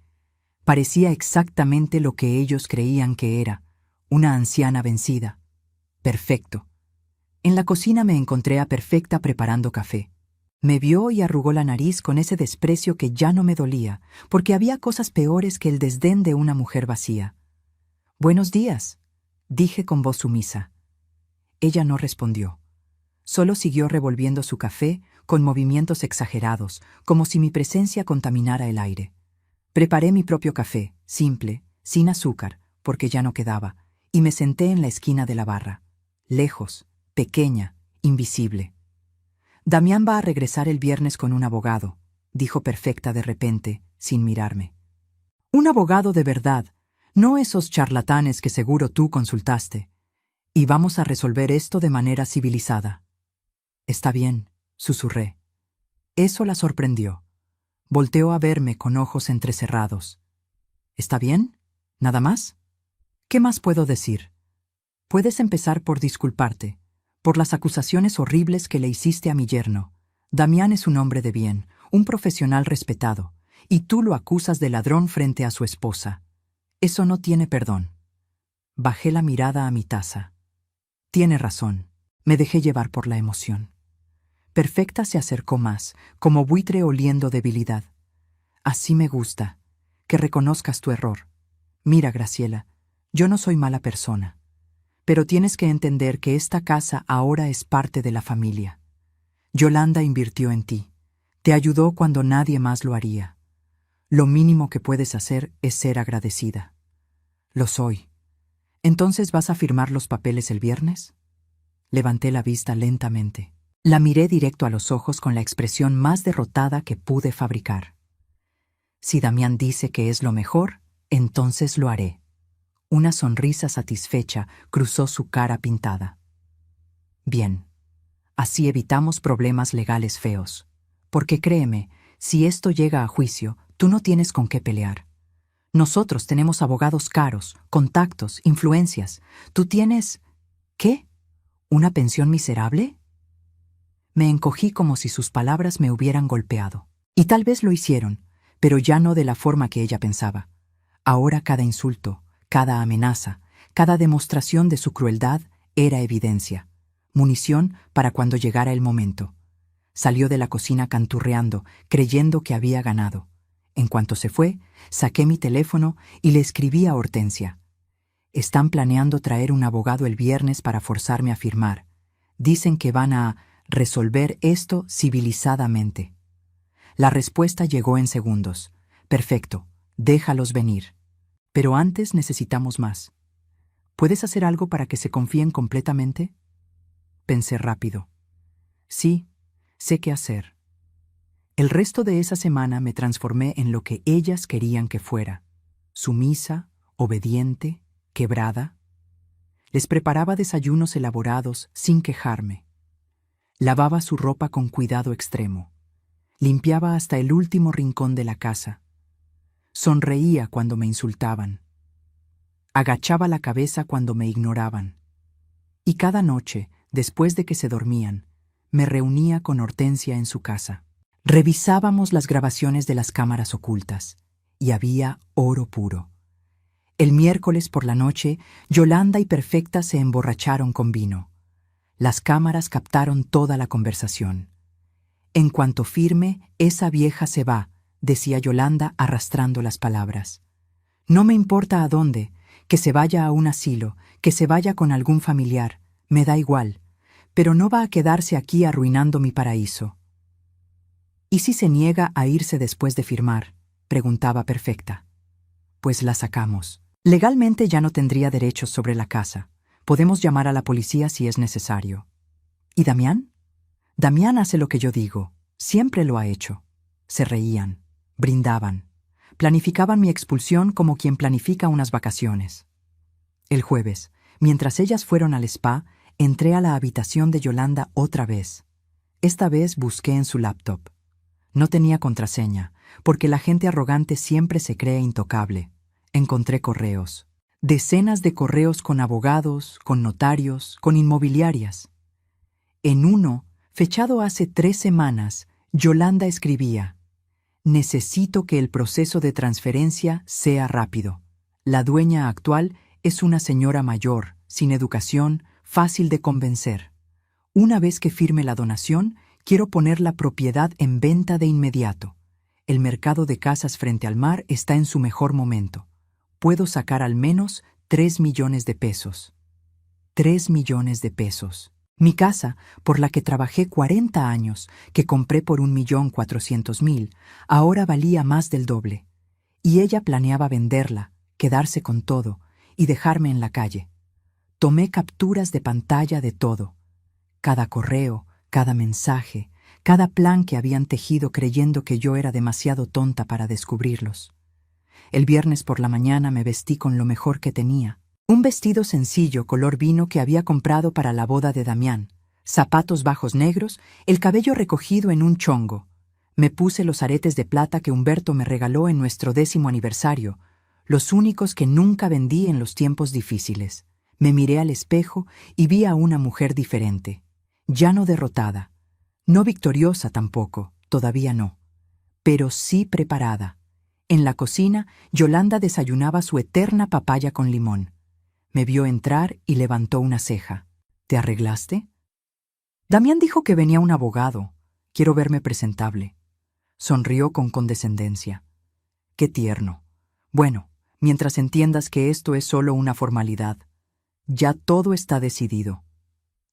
[SPEAKER 1] Parecía exactamente lo que ellos creían que era, una anciana vencida. Perfecto. En la cocina me encontré a Perfecta preparando café. Me vio y arrugó la nariz con ese desprecio que ya no me dolía, porque había cosas peores que el desdén de una mujer vacía. «Buenos días», dije con voz sumisa. Ella no respondió. Solo siguió revolviendo su café con movimientos exagerados, como si mi presencia contaminara el aire. Preparé mi propio café, simple, sin azúcar, porque ya no quedaba, y me senté en la esquina de la barra, lejos, pequeña, invisible. «Damián va a regresar el viernes con un abogado», dijo Perfecta de repente, sin mirarme. «Un abogado de verdad, no esos charlatanes que seguro tú consultaste. Y vamos a resolver esto de manera civilizada». «Está bien», susurré. Eso la sorprendió. Volteó a verme con ojos entrecerrados. «¿Está bien? ¿Nada más? ¿Qué más puedo decir? Puedes empezar por disculparte, por las acusaciones horribles que le hiciste a mi yerno. Damián es un hombre de bien, un profesional respetado, y tú lo acusas de ladrón frente a su esposa. Eso no tiene perdón». Bajé la mirada a mi taza. Tiene razón. Me dejé llevar por la emoción. Perfecta se acercó más, como buitre oliendo debilidad. «Así me gusta, que reconozcas tu error. Mira, Graciela, yo no soy mala persona. Pero tienes que entender que esta casa ahora es parte de la familia. Yolanda invirtió en ti. Te ayudó cuando nadie más lo haría. Lo mínimo que puedes hacer es ser agradecida». «Lo soy. ¿Entonces vas a firmar los papeles el viernes?» Levanté la vista lentamente. La miré directo a los ojos con la expresión más derrotada que pude fabricar. «Si Damián dice que es lo mejor, entonces lo haré». Una sonrisa satisfecha cruzó su cara pintada. «Bien. Así evitamos problemas legales feos. Porque créeme, si esto llega a juicio, tú no tienes con qué pelear. Nosotros tenemos abogados caros, contactos, influencias. Tú tienes... ¿qué? ¿Una pensión miserable?» Me encogí como si sus palabras me hubieran golpeado. Y tal vez lo hicieron, pero ya no de la forma que ella pensaba. Ahora cada insulto, cada amenaza, cada demostración de su crueldad era evidencia, munición para cuando llegara el momento. Salió de la cocina canturreando, creyendo que había ganado. En cuanto se fue, saqué mi teléfono y le escribí a Hortensia. «Están planeando traer un abogado el viernes para forzarme a firmar. Dicen que van a resolver esto civilizadamente». La respuesta llegó en segundos. «Perfecto, déjalos venir. Pero antes necesitamos más. ¿Puedes hacer algo para que se confíen completamente?» Pensé rápido. Sí, sé qué hacer. El resto de esa semana me transformé en lo que ellas querían que fuera. Sumisa, obediente, quebrada. Les preparaba desayunos elaborados sin quejarme. Lavaba su ropa con cuidado extremo. Limpiaba hasta el último rincón de la casa. Sonreía cuando me insultaban. Agachaba la cabeza cuando me ignoraban. Y cada noche, después de que se dormían, me reunía con Hortensia en su casa. Revisábamos las grabaciones de las cámaras ocultas, y había oro puro. El miércoles por la noche, Yolanda y Perfecta se emborracharon con vino. Las cámaras captaron toda la conversación. «En cuanto firme, esa vieja se va», decía Yolanda arrastrando las palabras. «No me importa a dónde, que se vaya a un asilo, que se vaya con algún familiar, me da igual, pero no va a quedarse aquí arruinando mi paraíso». «¿Y si se niega a irse después de firmar?», preguntaba Perfecta. «Pues la sacamos. Legalmente ya no tendría derechos sobre la casa. Podemos llamar a la policía si es necesario». «¿Y Damián?» «Damián hace lo que yo digo. Siempre lo ha hecho». Se reían, brindaban, planificaban mi expulsión como quien planifica unas vacaciones. El jueves, mientras ellas fueron al spa, entré a la habitación de Yolanda otra vez. Esta vez busqué en su laptop. No tenía contraseña, porque la gente arrogante siempre se cree intocable. Encontré correos. Decenas de correos con abogados, con notarios, con inmobiliarias. En uno, fechado hace 3 semanas, Yolanda escribía: necesito que el proceso de transferencia sea rápido. La dueña actual es una señora mayor, sin educación, fácil de convencer. Una vez que firme la donación, quiero poner la propiedad en venta de inmediato. El mercado de casas frente al mar está en su mejor momento. Puedo sacar al menos 3 millones de pesos. 3 millones de pesos. Mi casa, por la que trabajé 40 años, que compré por 1.400.000, ahora valía más del doble. Y ella planeaba venderla, quedarse con todo y dejarme en la calle. Tomé capturas de pantalla de todo. Cada correo, cada mensaje, cada plan que habían tejido creyendo que yo era demasiado tonta para descubrirlos. El viernes por la mañana me vestí con lo mejor que tenía. Un vestido sencillo color vino que había comprado para la boda de Damián, zapatos bajos negros, el cabello recogido en un chongo. Me puse los aretes de plata que Humberto me regaló en nuestro 10º aniversario, los únicos que nunca vendí en los tiempos difíciles. Me miré al espejo y vi a una mujer diferente, ya no derrotada, no victoriosa tampoco, todavía no, pero sí preparada. En la cocina, Yolanda desayunaba su eterna papaya con limón. Me vio entrar y levantó una ceja. ¿Te arreglaste? Damián dijo que venía un abogado. Quiero verme presentable. Sonrió con condescendencia. Qué tierno. Bueno, mientras entiendas que esto es solo una formalidad. Ya todo está decidido.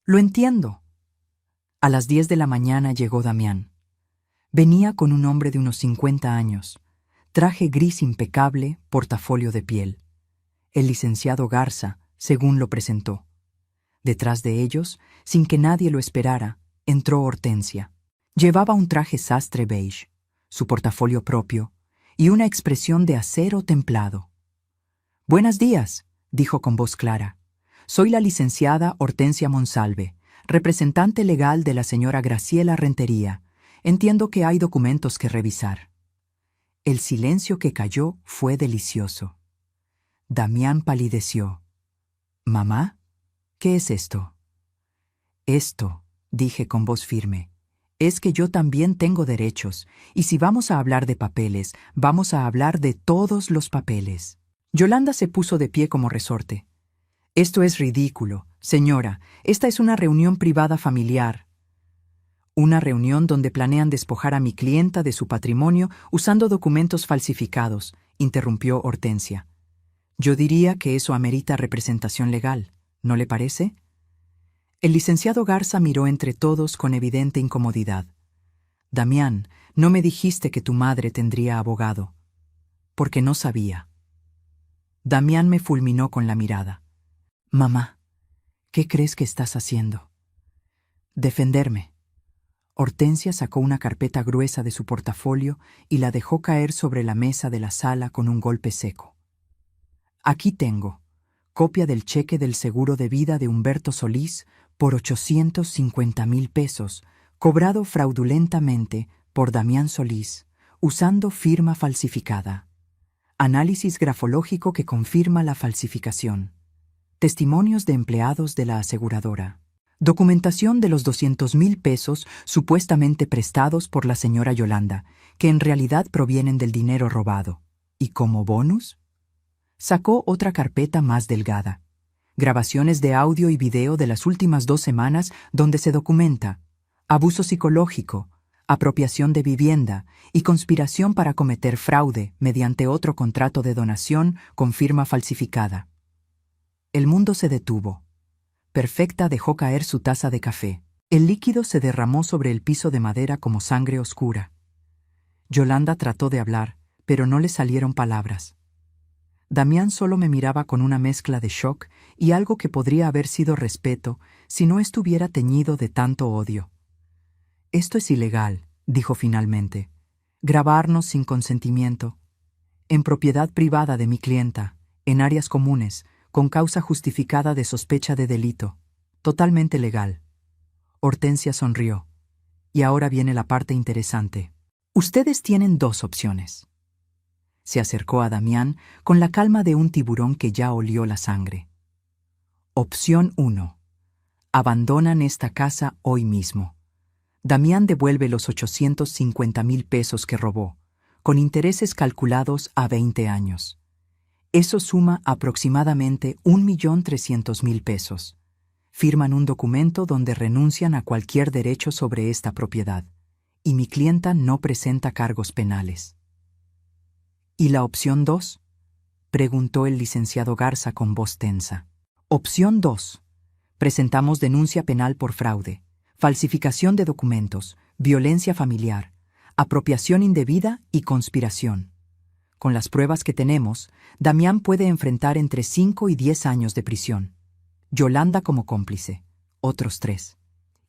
[SPEAKER 1] Lo entiendo. A las 10 de la mañana llegó Damián. Venía con un hombre de unos 50 años. Traje gris impecable, portafolio de piel. El licenciado Garza, según lo presentó. Detrás de ellos, sin que nadie lo esperara, entró Hortensia. Llevaba un traje sastre beige, su portafolio propio y una expresión de acero templado. «Buenos días», dijo con voz clara. «Soy la licenciada Hortensia Monsalve, representante legal de la señora Graciela Rentería. Entiendo que hay documentos que revisar». El silencio que cayó fue delicioso. Damián palideció. «¿Mamá? ¿Qué es esto?» «Esto», dije con voz firme, «es que yo también tengo derechos, y si vamos a hablar de papeles, vamos a hablar de todos los papeles». Yolanda se puso de pie como resorte. «Esto es ridículo. Señora, esta es una reunión privada familiar». «Una reunión donde planean despojar a mi clienta de su patrimonio usando documentos falsificados», interrumpió Hortensia. «Yo diría que eso amerita representación legal, ¿no le parece?» El licenciado Garza miró entre todos con evidente incomodidad. «Damián, no me dijiste que tu madre tendría abogado». «Porque no sabía». Damián me fulminó con la mirada. «Mamá, ¿qué crees que estás haciendo?» «Defenderme». Hortensia sacó una carpeta gruesa de su portafolio y la dejó caer sobre la mesa de la sala con un golpe seco. «Aquí tengo copia del cheque del seguro de vida de Humberto Solís por 850.000 pesos, cobrado fraudulentamente por Damián Solís, usando firma falsificada. Análisis grafológico que confirma la falsificación. Testimonios de empleados de la aseguradora. Documentación de los 200.000 pesos supuestamente prestados por la señora Yolanda, que en realidad provienen del dinero robado. Y como bonus, sacó otra carpeta más delgada. Grabaciones de audio y video de las últimas 2 semanas donde se documenta abuso psicológico, apropiación de vivienda y conspiración para cometer fraude mediante otro contrato de donación con firma falsificada. El mundo se detuvo. Perfecta dejó caer su taza de café. El líquido se derramó sobre el piso de madera como sangre oscura. Yolanda trató de hablar, pero no le salieron palabras. Damián solo me miraba con una mezcla de shock y algo que podría haber sido respeto si no estuviera teñido de tanto odio. «Esto es ilegal», dijo finalmente. «Grabarnos sin consentimiento. En propiedad privada de mi clienta, en áreas comunes, con causa justificada de sospecha de delito. Totalmente legal». Hortensia sonrió. «Y ahora viene la parte interesante. Ustedes tienen 2 opciones. Se acercó a Damián con la calma de un tiburón que ya olió la sangre. Opción 1. Abandonan esta casa hoy mismo. Damián devuelve los 850,000 pesos que robó, con intereses calculados a 20 años. Eso suma aproximadamente 1,300,000 pesos. Firman un documento donde renuncian a cualquier derecho sobre esta propiedad, y mi clienta no presenta cargos penales. ¿Y la opción 2? Preguntó el licenciado Garza con voz tensa. Opción 2. Presentamos denuncia penal por fraude, falsificación de documentos, violencia familiar, apropiación indebida y conspiración. Con las pruebas que tenemos, Damián puede enfrentar entre 5 y 10 años de prisión. Yolanda como cómplice, otros 3.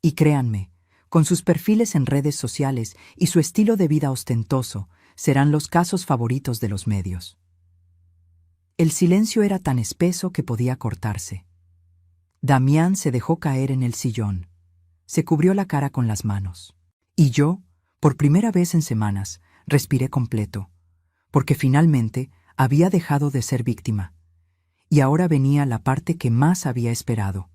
[SPEAKER 1] Y créanme, con sus perfiles en redes sociales y su estilo de vida ostentoso, serán los casos favoritos de los medios. El silencio era tan espeso que podía cortarse. Damián se dejó caer en el sillón. Se cubrió la cara con las manos. Y yo, por primera vez en semanas, respiré completo, porque finalmente había dejado de ser víctima. Y ahora venía la parte que más había esperado.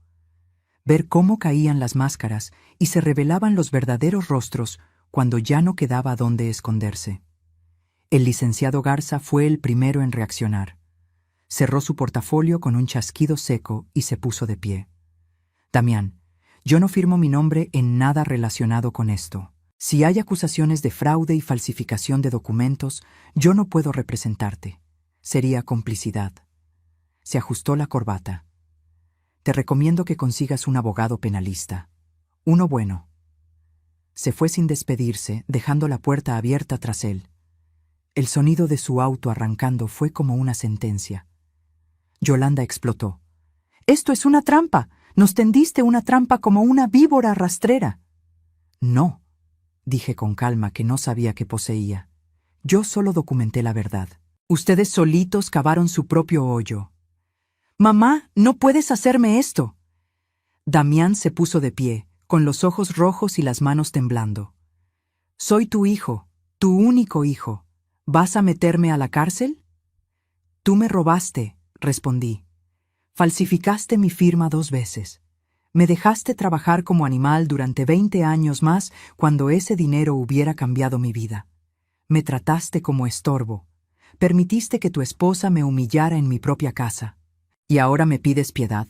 [SPEAKER 1] Ver cómo caían las máscaras y se revelaban los verdaderos rostros cuando ya no quedaba dónde esconderse. El licenciado Garza fue el primero en reaccionar. Cerró su portafolio con un chasquido seco y se puso de pie. Damián, yo no firmo mi nombre en nada relacionado con esto. Si hay acusaciones de fraude y falsificación de documentos, yo no puedo representarte. Sería complicidad. Se ajustó la corbata. Te recomiendo que consigas un abogado penalista. Uno bueno. Se fue sin despedirse, dejando la puerta abierta tras él. El sonido de su auto arrancando fue como una sentencia. Yolanda explotó. «¡Esto es una trampa! ¡Nos tendiste una trampa como una víbora rastrera!» «No», dije con calma que no sabía qué poseía. «Yo solo documenté la verdad. Ustedes solitos cavaron su propio hoyo». «Mamá, no puedes hacerme esto». Damián se puso de pie, con los ojos rojos y las manos temblando. «Soy tu hijo, tu único hijo. ¿Vas a meterme a la cárcel?» «Tú me robaste», respondí. «Falsificaste mi firma 2 veces. Me dejaste trabajar como animal durante 20 años más cuando ese dinero hubiera cambiado mi vida. Me trataste como estorbo. Permitiste que tu esposa me humillara en mi propia casa. ¿Y ahora me pides piedad?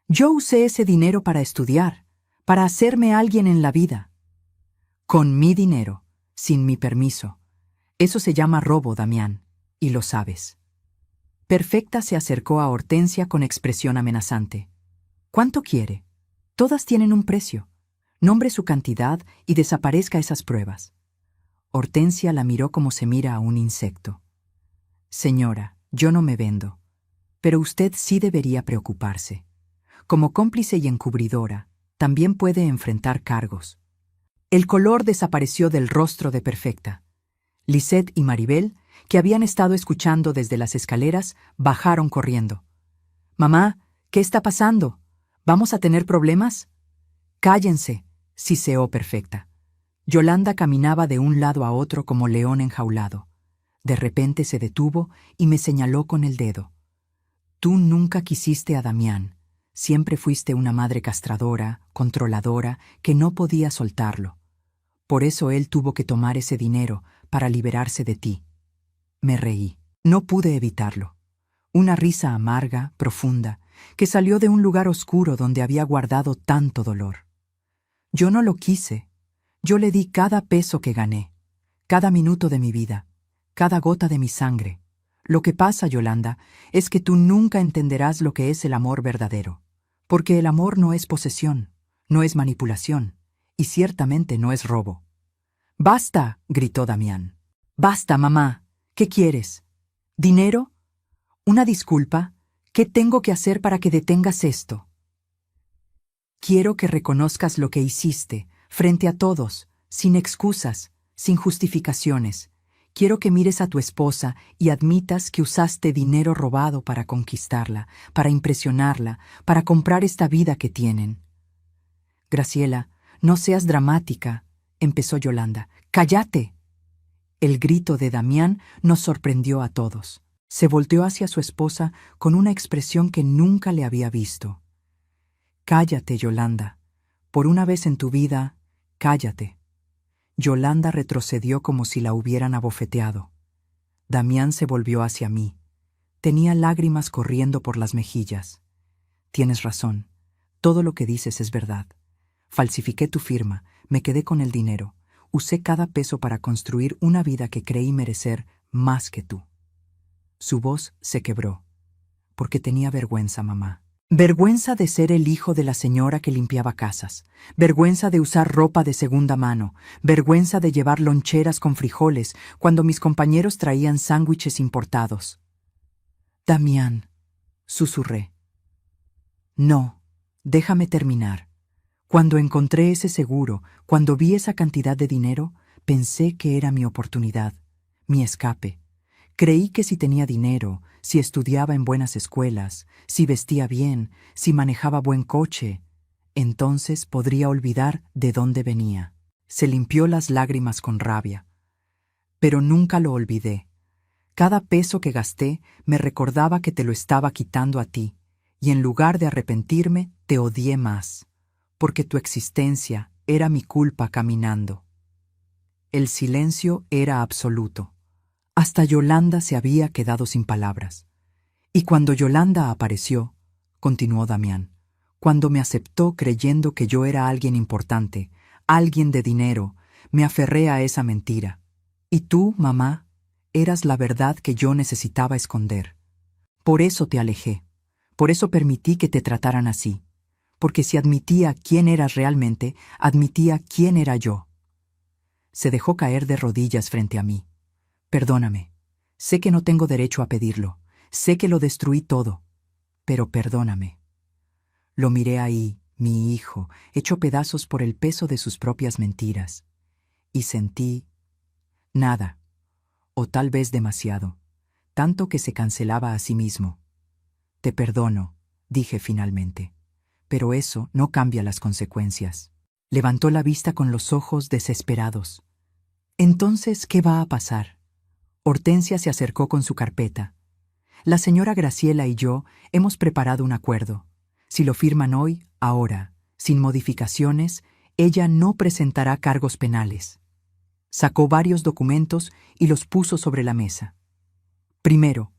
[SPEAKER 1] Yo usé ese dinero para estudiar, para hacerme alguien en la vida. Con mi dinero, sin mi permiso. Eso se llama robo, Damián, y lo sabes». Perfecta se acercó a Hortensia con expresión amenazante. «¿Cuánto quiere? Todas tienen un precio. Nombre su cantidad y desaparezca esas pruebas». Hortensia la miró como se mira a un insecto. «Señora, yo no me vendo. Pero usted sí debería preocuparse. Como cómplice y encubridora, también puede enfrentar cargos». El color desapareció del rostro de Perfecta. Lisette y Maribel, que habían estado escuchando desde las escaleras, bajaron corriendo. «Mamá, ¿qué está pasando? ¿Vamos a tener problemas?» «Cállense», siseó Perfecta. Yolanda caminaba de un lado a otro como león enjaulado. De repente se detuvo y me señaló con el dedo. «Tú nunca quisiste a Damián. Siempre fuiste una madre castradora, controladora, que no podía soltarlo. Por eso él tuvo que tomar ese dinero para liberarse de ti». Me reí. No pude evitarlo. Una risa amarga, profunda, que salió de un lugar oscuro donde había guardado tanto dolor. Yo no lo quise. Yo le di cada peso que gané, cada minuto de mi vida, cada gota de mi sangre. Lo que pasa, Yolanda, es que tú nunca entenderás lo que es el amor verdadero, porque el amor no es posesión, no es manipulación, y ciertamente no es robo. «¡Basta!», gritó Damián. «Basta, mamá. ¿Qué quieres? ¿Dinero? ¿Una disculpa? ¿Qué tengo que hacer para que detengas esto?» «Quiero que reconozcas lo que hiciste, frente a todos, sin excusas, sin justificaciones. Quiero que mires a tu esposa y admitas que usaste dinero robado para conquistarla, para impresionarla, para comprar esta vida que tienen». «Graciela, no seas dramática», empezó Yolanda. «¡Cállate!». El grito de Damián nos sorprendió a todos. Se volteó hacia su esposa con una expresión que nunca le había visto. «Cállate, Yolanda. Por una vez en tu vida, cállate». Yolanda retrocedió como si la hubieran abofeteado. Damián se volvió hacia mí. Tenía lágrimas corriendo por las mejillas. «Tienes razón. Todo lo que dices es verdad. Falsifiqué tu firma, me quedé con el dinero. Usé cada peso para construir una vida que creí merecer más que tú». Su voz se quebró. «Porque tenía vergüenza, mamá. Vergüenza de ser el hijo de la señora que limpiaba casas. Vergüenza de usar ropa de segunda mano. Vergüenza de llevar loncheras con frijoles cuando mis compañeros traían sándwiches importados». «Damián», susurré. «No, déjame terminar. Cuando encontré ese seguro, cuando vi esa cantidad de dinero, pensé que era mi oportunidad, mi escape. Creí que si tenía dinero, si estudiaba en buenas escuelas, si vestía bien, si manejaba buen coche, entonces podría olvidar de dónde venía». Se limpió las lágrimas con rabia. «Pero nunca lo olvidé. Cada peso que gasté me recordaba que te lo estaba quitando a ti, y en lugar de arrepentirme, te odié más, porque tu existencia era mi culpa caminando». El silencio era absoluto. Hasta Yolanda se había quedado sin palabras. Y cuando Yolanda apareció, continuó Damián, cuando me aceptó creyendo que yo era alguien importante, alguien de dinero, me aferré a esa mentira. Y tú, mamá, eras la verdad que yo necesitaba esconder. Por eso te alejé, por eso permití que te trataran así, porque si admitía quién eras realmente, admitía quién era yo. Se dejó caer de rodillas frente a mí. «Perdóname. Sé que no tengo derecho a pedirlo. Sé que lo destruí todo. Pero perdóname». Lo miré ahí, mi hijo, hecho pedazos por el peso de sus propias mentiras. Y sentí nada, o tal vez demasiado, tanto que se cancelaba a sí mismo. «Te perdono», dije finalmente. «Pero eso no cambia las consecuencias». Levantó la vista con los ojos desesperados. «Entonces, ¿qué va a pasar?». Hortensia se acercó con su carpeta. «La señora Graciela y yo hemos preparado un acuerdo. Si lo firman hoy, ahora, sin modificaciones, ella no presentará cargos penales». Sacó varios documentos y los puso sobre la mesa. Primero,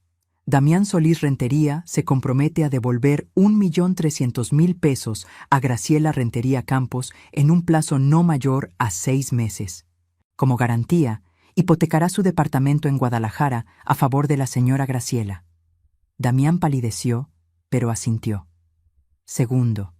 [SPEAKER 1] Damián Solís Rentería se compromete a devolver 1.300.000 pesos a Graciela Rentería Campos en un plazo no mayor a 6 meses. Como garantía, hipotecará su departamento en Guadalajara a favor de la señora Graciela. Damián palideció, pero asintió. Segundo,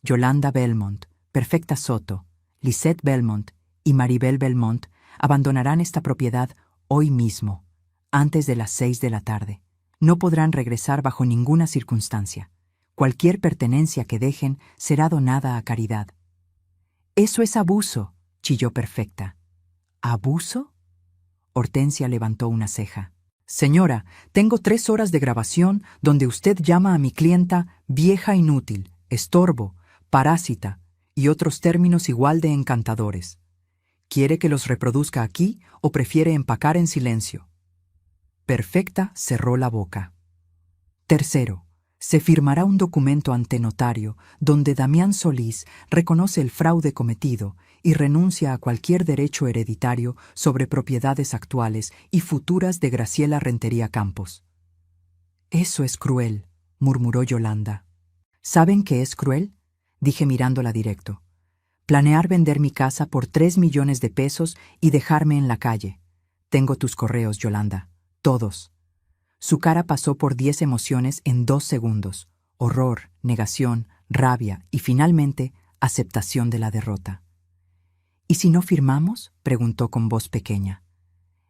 [SPEAKER 1] Yolanda Belmont, Perfecta Soto, Lisette Belmont y Maribel Belmont abandonarán esta propiedad hoy mismo, antes de las 6 de la tarde. No podrán regresar bajo ninguna circunstancia. Cualquier pertenencia que dejen será donada a caridad. «Eso es abuso», chilló Perfecta. «¿Abuso?». Hortensia levantó una ceja. «Señora, tengo 3 horas de grabación donde usted llama a mi clienta vieja inútil, estorbo, parásita y otros términos igual de encantadores. ¿Quiere que los reproduzca aquí o prefiere empacar en silencio?». Perfecta cerró la boca. Tercero, se firmará un documento ante notario donde Damián Solís reconoce el fraude cometido y renuncia a cualquier derecho hereditario sobre propiedades actuales y futuras de Graciela Rentería Campos. «Eso es cruel», murmuró Yolanda. «¿Saben qué es cruel?», dije mirándola directo. «Planear vender mi casa por 3 millones de pesos y dejarme en la calle. Tengo tus correos, Yolanda. Todos». Su cara pasó por 10 emociones en 2 segundos: horror, negación, rabia y finalmente aceptación de la derrota. «¿Y si no firmamos?», preguntó con voz pequeña.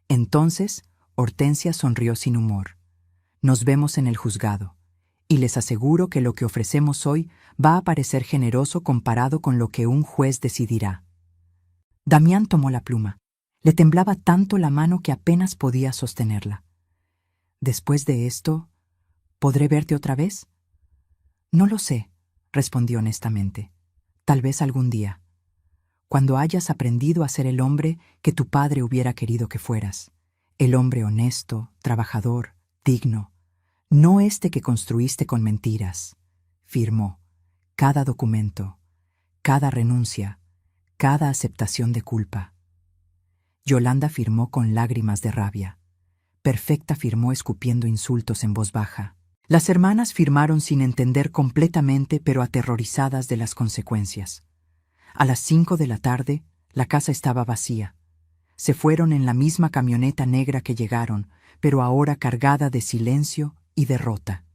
[SPEAKER 1] Entonces Hortensia sonrió sin humor. «Nos vemos en el juzgado, y les aseguro que lo que ofrecemos hoy va a parecer generoso comparado con lo que un juez decidirá». Damián tomó la pluma. Le temblaba tanto la mano que apenas podía sostenerla. «Después de esto, ¿podré verte otra vez?». «No lo sé», respondió honestamente. «Tal vez algún día». cuando hayas aprendido a ser el hombre que tu padre hubiera querido que fueras, el hombre honesto, trabajador, digno, no este que construiste con mentiras. Firmó cada documento, cada renuncia, cada aceptación de culpa. Yolanda firmó con lágrimas de rabia. Perfecta firmó escupiendo insultos en voz baja. Las hermanas firmaron sin entender completamente, pero aterrorizadas de las consecuencias. A las 5 de la tarde, la casa estaba vacía. Se fueron en la misma camioneta negra que llegaron, pero ahora cargada de silencio y derrota.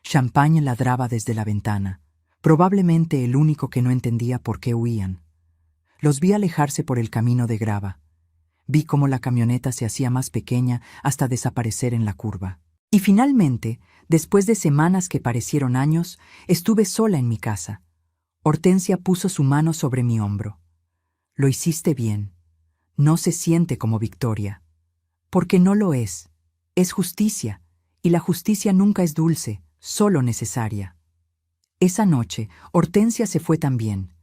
[SPEAKER 1] Champagne ladraba desde la ventana, probablemente el único que no entendía por qué huían. Los vi alejarse por el camino de grava. Vi cómo la camioneta se hacía más pequeña hasta desaparecer en la curva. Y finalmente, después de semanas que parecieron años, estuve sola en mi casa. Hortensia puso su mano sobre mi hombro. Lo hiciste bien. No se siente como victoria. Porque no lo es. Es justicia, y la justicia nunca es dulce, solo necesaria. Esa noche, Hortensia se fue también.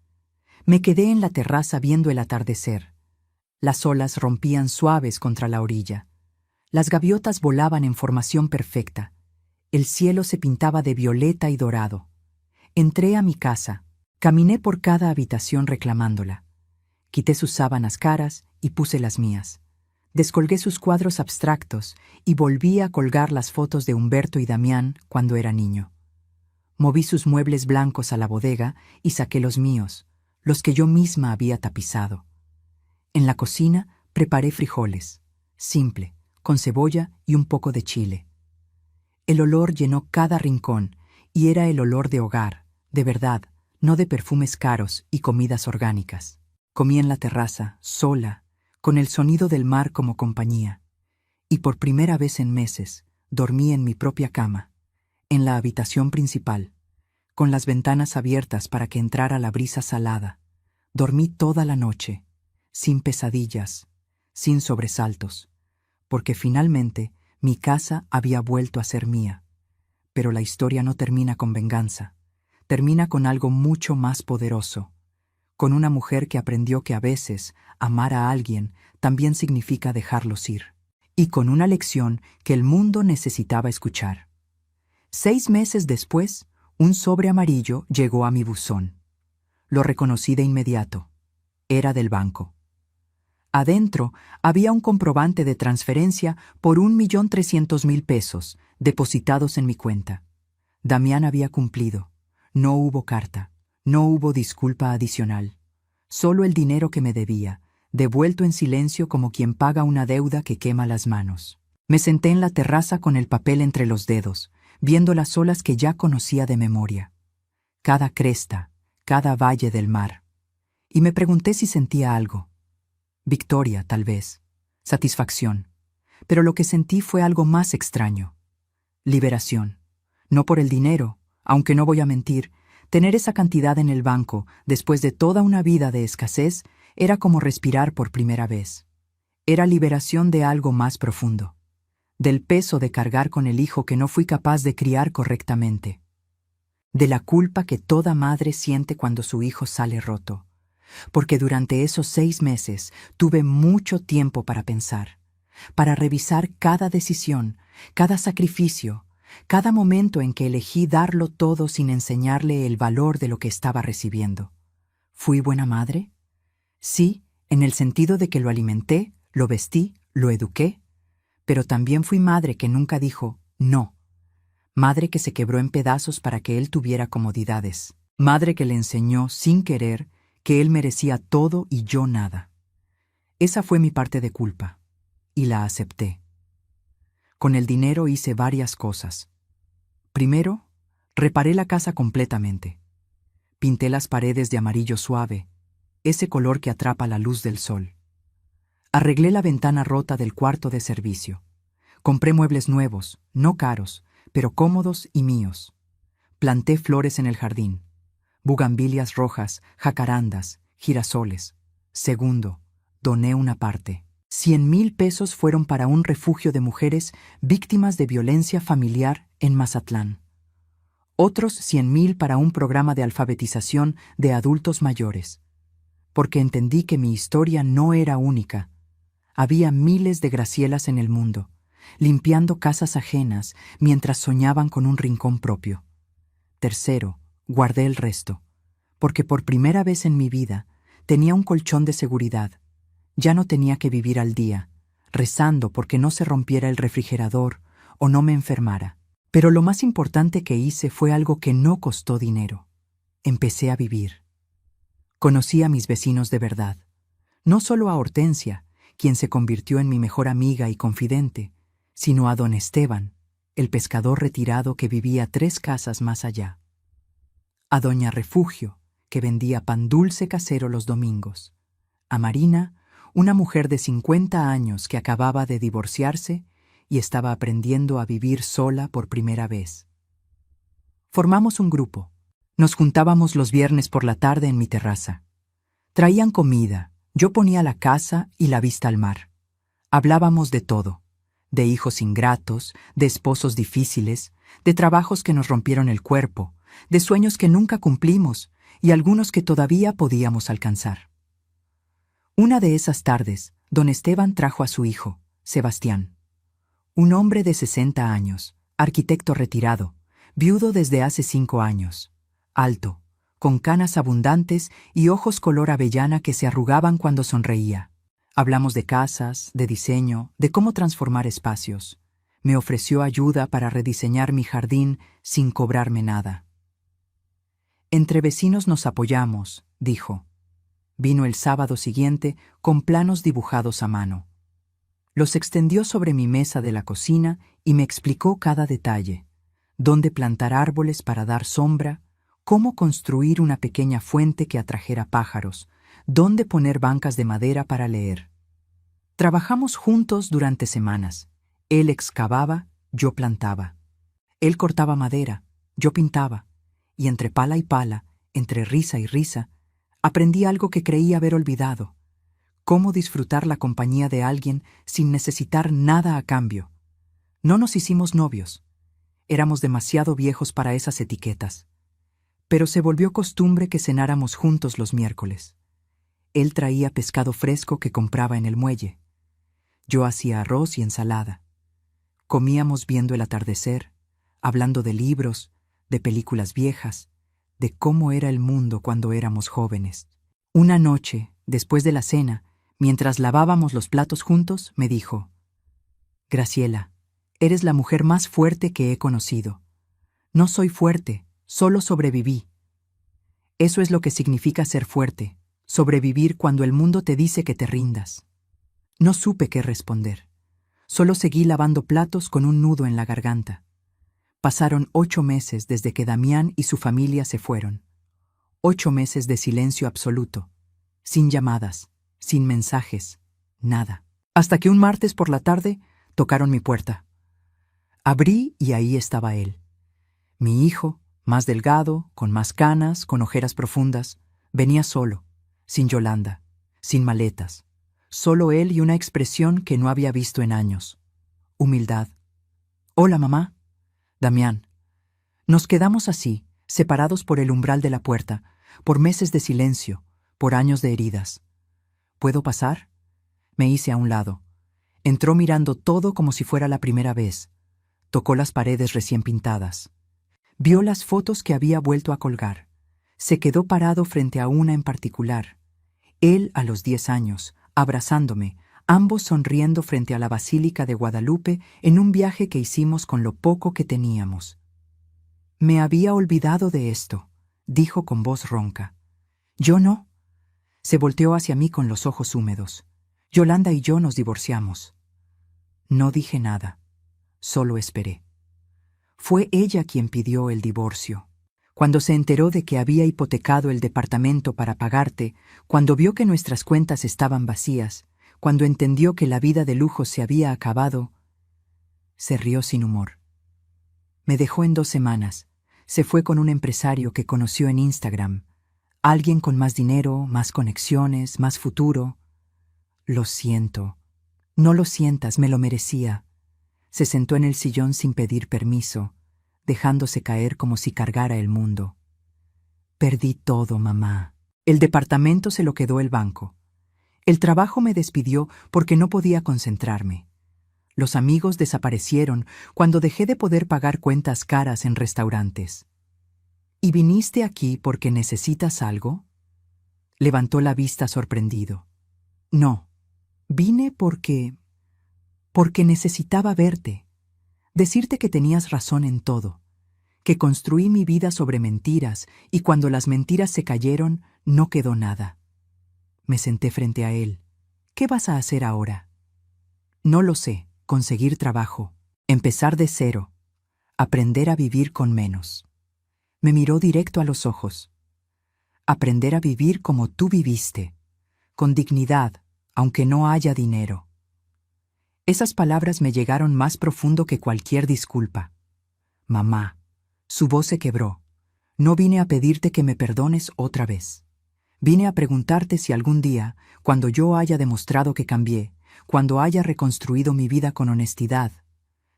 [SPEAKER 1] Me quedé en la terraza viendo el atardecer. Las olas rompían suaves contra la orilla. Las gaviotas volaban en formación perfecta. El cielo se pintaba de violeta y dorado. Entré a mi casa. Caminé por cada habitación reclamándola. Quité sus sábanas caras y puse las mías. Descolgué sus cuadros abstractos y volví a colgar las fotos de Humberto y Damián cuando era niño. Moví sus muebles blancos a la bodega y saqué los míos, los que yo misma había tapizado. En la cocina preparé frijoles, simple, con cebolla y un poco de chile. El olor llenó cada rincón y era el olor de hogar, de verdad, no de perfumes caros y comidas orgánicas. Comí en la terraza, sola, con el sonido del mar como compañía. Y por primera vez en meses, dormí en mi propia cama, en la habitación principal, con las ventanas abiertas para que entrara la brisa salada. Dormí toda la noche, sin pesadillas, sin sobresaltos, porque finalmente mi casa había vuelto a ser mía. Pero la historia no termina con venganza, termina con algo mucho más poderoso, con una mujer que aprendió que a veces amar a alguien también significa dejarlos ir, y con una lección que el mundo necesitaba escuchar. 6 meses después, un sobre amarillo llegó a mi buzón. Lo reconocí de inmediato. Era del banco. Adentro había un comprobante de transferencia por 1.300.000 pesos depositados en mi cuenta. Damián había cumplido. No hubo carta, no hubo disculpa adicional. Solo el dinero que me debía, devuelto en silencio como quien paga una deuda que quema las manos. Me senté en la terraza con el papel entre los dedos, viendo las olas que ya conocía de memoria. Cada cresta, cada valle del mar. Y me pregunté si sentía algo. Victoria, tal vez. Satisfacción. Pero lo que sentí fue algo más extraño. Liberación. No por el dinero, aunque no voy a mentir, tener esa cantidad en el banco, después de toda una vida de escasez, era como respirar por primera vez. Era liberación de algo más profundo. Del peso de cargar con el hijo que no fui capaz de criar correctamente. De la culpa que toda madre siente cuando su hijo sale roto. Porque durante esos 6 meses tuve mucho tiempo para pensar, para revisar cada decisión, cada sacrificio, cada momento en que elegí darlo todo sin enseñarle el valor de lo que estaba recibiendo. ¿Fui buena madre? Sí, en el sentido de que lo alimenté, lo vestí, lo eduqué, pero también fui madre que nunca dijo no. Madre que se quebró en pedazos para que él tuviera comodidades. Madre que le enseñó, sin querer, que él merecía todo y yo nada. Esa fue mi parte de culpa, y la acepté. Con el dinero hice varias cosas. Primero, reparé la casa completamente. Pinté las paredes de amarillo suave, ese color que atrapa la luz del sol. Arreglé la ventana rota del cuarto de servicio. Compré muebles nuevos, no caros, pero cómodos y míos. Planté flores en el jardín. Bugambilias rojas, jacarandas, girasoles. Segundo, doné una parte. 100,000 pesos fueron para un refugio de mujeres víctimas de violencia familiar en Mazatlán. Otros 100,000 para un programa de alfabetización de adultos mayores. porque entendí que mi historia no era única. Había miles de Gracielas en el mundo, limpiando casas ajenas mientras soñaban con un rincón propio. Tercero, guardé el resto, porque por primera vez en mi vida tenía un colchón de seguridad. Ya no tenía que vivir al día, rezando porque no se rompiera el refrigerador o no me enfermara. Pero lo más importante que hice fue algo que no costó dinero. Empecé a vivir. Conocí a mis vecinos de verdad. No solo a Hortensia, quien se convirtió en mi mejor amiga y confidente, sino a don Esteban, el pescador retirado que vivía 3 casas más allá. A doña Refugio, que vendía pan dulce casero los domingos. A Marina, una mujer de 50 años que acababa de divorciarse y estaba aprendiendo a vivir sola por primera vez. Formamos un grupo. Nos juntábamos los viernes por la tarde en mi terraza. Traían comida, yo ponía la casa y la vista al mar. Hablábamos de todo, de hijos ingratos, de esposos difíciles, de trabajos que nos rompieron el cuerpo, de sueños que nunca cumplimos y algunos que todavía podíamos alcanzar. Una de esas tardes, don Esteban trajo a su hijo, Sebastián. Un hombre de 60 años, arquitecto retirado, viudo desde hace 5 años, alto, con canas abundantes y ojos color avellana que se arrugaban cuando sonreía. Hablamos de casas, de diseño, de cómo transformar espacios. Me ofreció ayuda para rediseñar mi jardín sin cobrarme nada. Entre vecinos nos apoyamos, dijo. Vino el sábado siguiente con planos dibujados a mano. Los extendió sobre mi mesa de la cocina y me explicó cada detalle: dónde plantar árboles para dar sombra, cómo construir una pequeña fuente que atrajera pájaros, dónde poner bancas de madera para leer. Trabajamos juntos durante semanas. Él excavaba, yo plantaba. Él cortaba madera, yo pintaba. Y entre pala y pala, entre risa y risa, aprendí algo que creí haber olvidado: cómo disfrutar la compañía de alguien sin necesitar nada a cambio. No nos hicimos novios. Éramos demasiado viejos para esas etiquetas. Pero se volvió costumbre que cenáramos juntos los miércoles. Él traía pescado fresco que compraba en el muelle. Yo hacía arroz y ensalada. Comíamos viendo el atardecer, hablando de libros, de películas viejas, de cómo era el mundo cuando éramos jóvenes. Una noche, después de la cena, mientras lavábamos los platos juntos, me dijo: Graciela, eres la mujer más fuerte que he conocido. No soy fuerte, solo sobreviví. Eso es lo que significa ser fuerte, sobrevivir cuando el mundo te dice que te rindas. No supe qué responder. Solo seguí lavando platos con un nudo en la garganta. Pasaron 8 meses desde que Damián y su familia se fueron. 8 meses de silencio absoluto, sin llamadas, sin mensajes, nada. Hasta que un martes por la tarde tocaron mi puerta. Abrí y ahí estaba él. Mi hijo, más delgado, con más canas, con ojeras profundas, venía solo, sin Yolanda, sin maletas. Solo él y una expresión que no había visto en años. Humildad. Hola, mamá. Damián. Nos quedamos así, separados por el umbral de la puerta, por meses de silencio, por años de heridas. ¿Puedo pasar? Me hice a un lado. Entró mirando todo como si fuera la primera vez. Tocó las paredes recién pintadas. Vio las fotos que había vuelto a colgar. Se quedó parado frente a una en particular. Él a los 10 años, abrazándome, ambos sonriendo frente a la Basílica de Guadalupe en un viaje que hicimos con lo poco que teníamos. Me había olvidado de esto, dijo con voz ronca. Yo no. Se volteó hacia mí con los ojos húmedos. Yolanda y yo nos divorciamos. No dije nada, solo esperé. Fue ella quien pidió el divorcio. Cuando se enteró de que había hipotecado el departamento para pagarte, cuando vio que nuestras cuentas estaban vacías, cuando entendió que la vida de lujo se había acabado, se rió sin humor. Me dejó en 2 semanas. Se fue con un empresario que conoció en Instagram. Alguien con más dinero, más conexiones, más futuro. Lo siento. No lo sientas, me lo merecía. Se sentó en el sillón sin pedir permiso, dejándose caer como si cargara el mundo. Perdí todo, mamá. El departamento se lo quedó el banco. El trabajo me despidió porque no podía concentrarme. Los amigos desaparecieron cuando dejé de poder pagar cuentas caras en restaurantes. ¿Y viniste aquí porque necesitas algo? Levantó la vista sorprendido. No, vine porque necesitaba verte, decirte que tenías razón en todo, que construí mi vida sobre mentiras y cuando las mentiras se cayeron, no quedó nada. Me senté frente a él. ¿Qué vas a hacer ahora? No lo sé, conseguir trabajo, empezar de cero, aprender a vivir con menos. Me miró directo a los ojos. Aprender a vivir como tú viviste, con dignidad, aunque no haya dinero. Esas palabras me llegaron más profundo que cualquier disculpa. Mamá, su voz se quebró. No vine a pedirte que me perdones otra vez. Vine a preguntarte si algún día, cuando yo haya demostrado que cambié, cuando haya reconstruido mi vida con honestidad,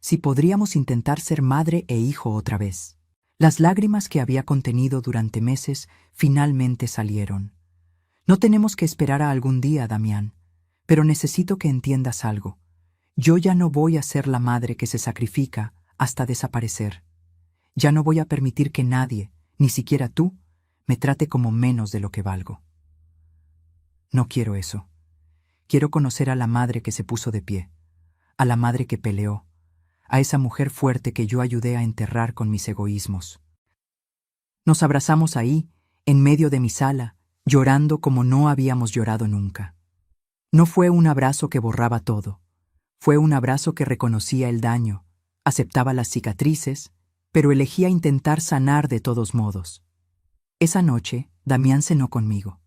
[SPEAKER 1] si podríamos intentar ser madre e hijo otra vez. Las lágrimas que había contenido durante meses finalmente salieron. No tenemos que esperar a algún día, Damián, pero necesito que entiendas algo. Yo ya no voy a ser la madre que se sacrifica hasta desaparecer. Ya no voy a permitir que nadie, ni siquiera tú, me trate como menos de lo que valgo. No quiero eso. Quiero conocer a la madre que se puso de pie, a la madre que peleó, a esa mujer fuerte que yo ayudé a enterrar con mis egoísmos. Nos abrazamos ahí, en medio de mi sala, llorando como no habíamos llorado nunca. No fue un abrazo que borraba todo. Fue un abrazo que reconocía el daño, aceptaba las cicatrices, pero elegía intentar sanar de todos modos. Esa noche, Damián cenó conmigo.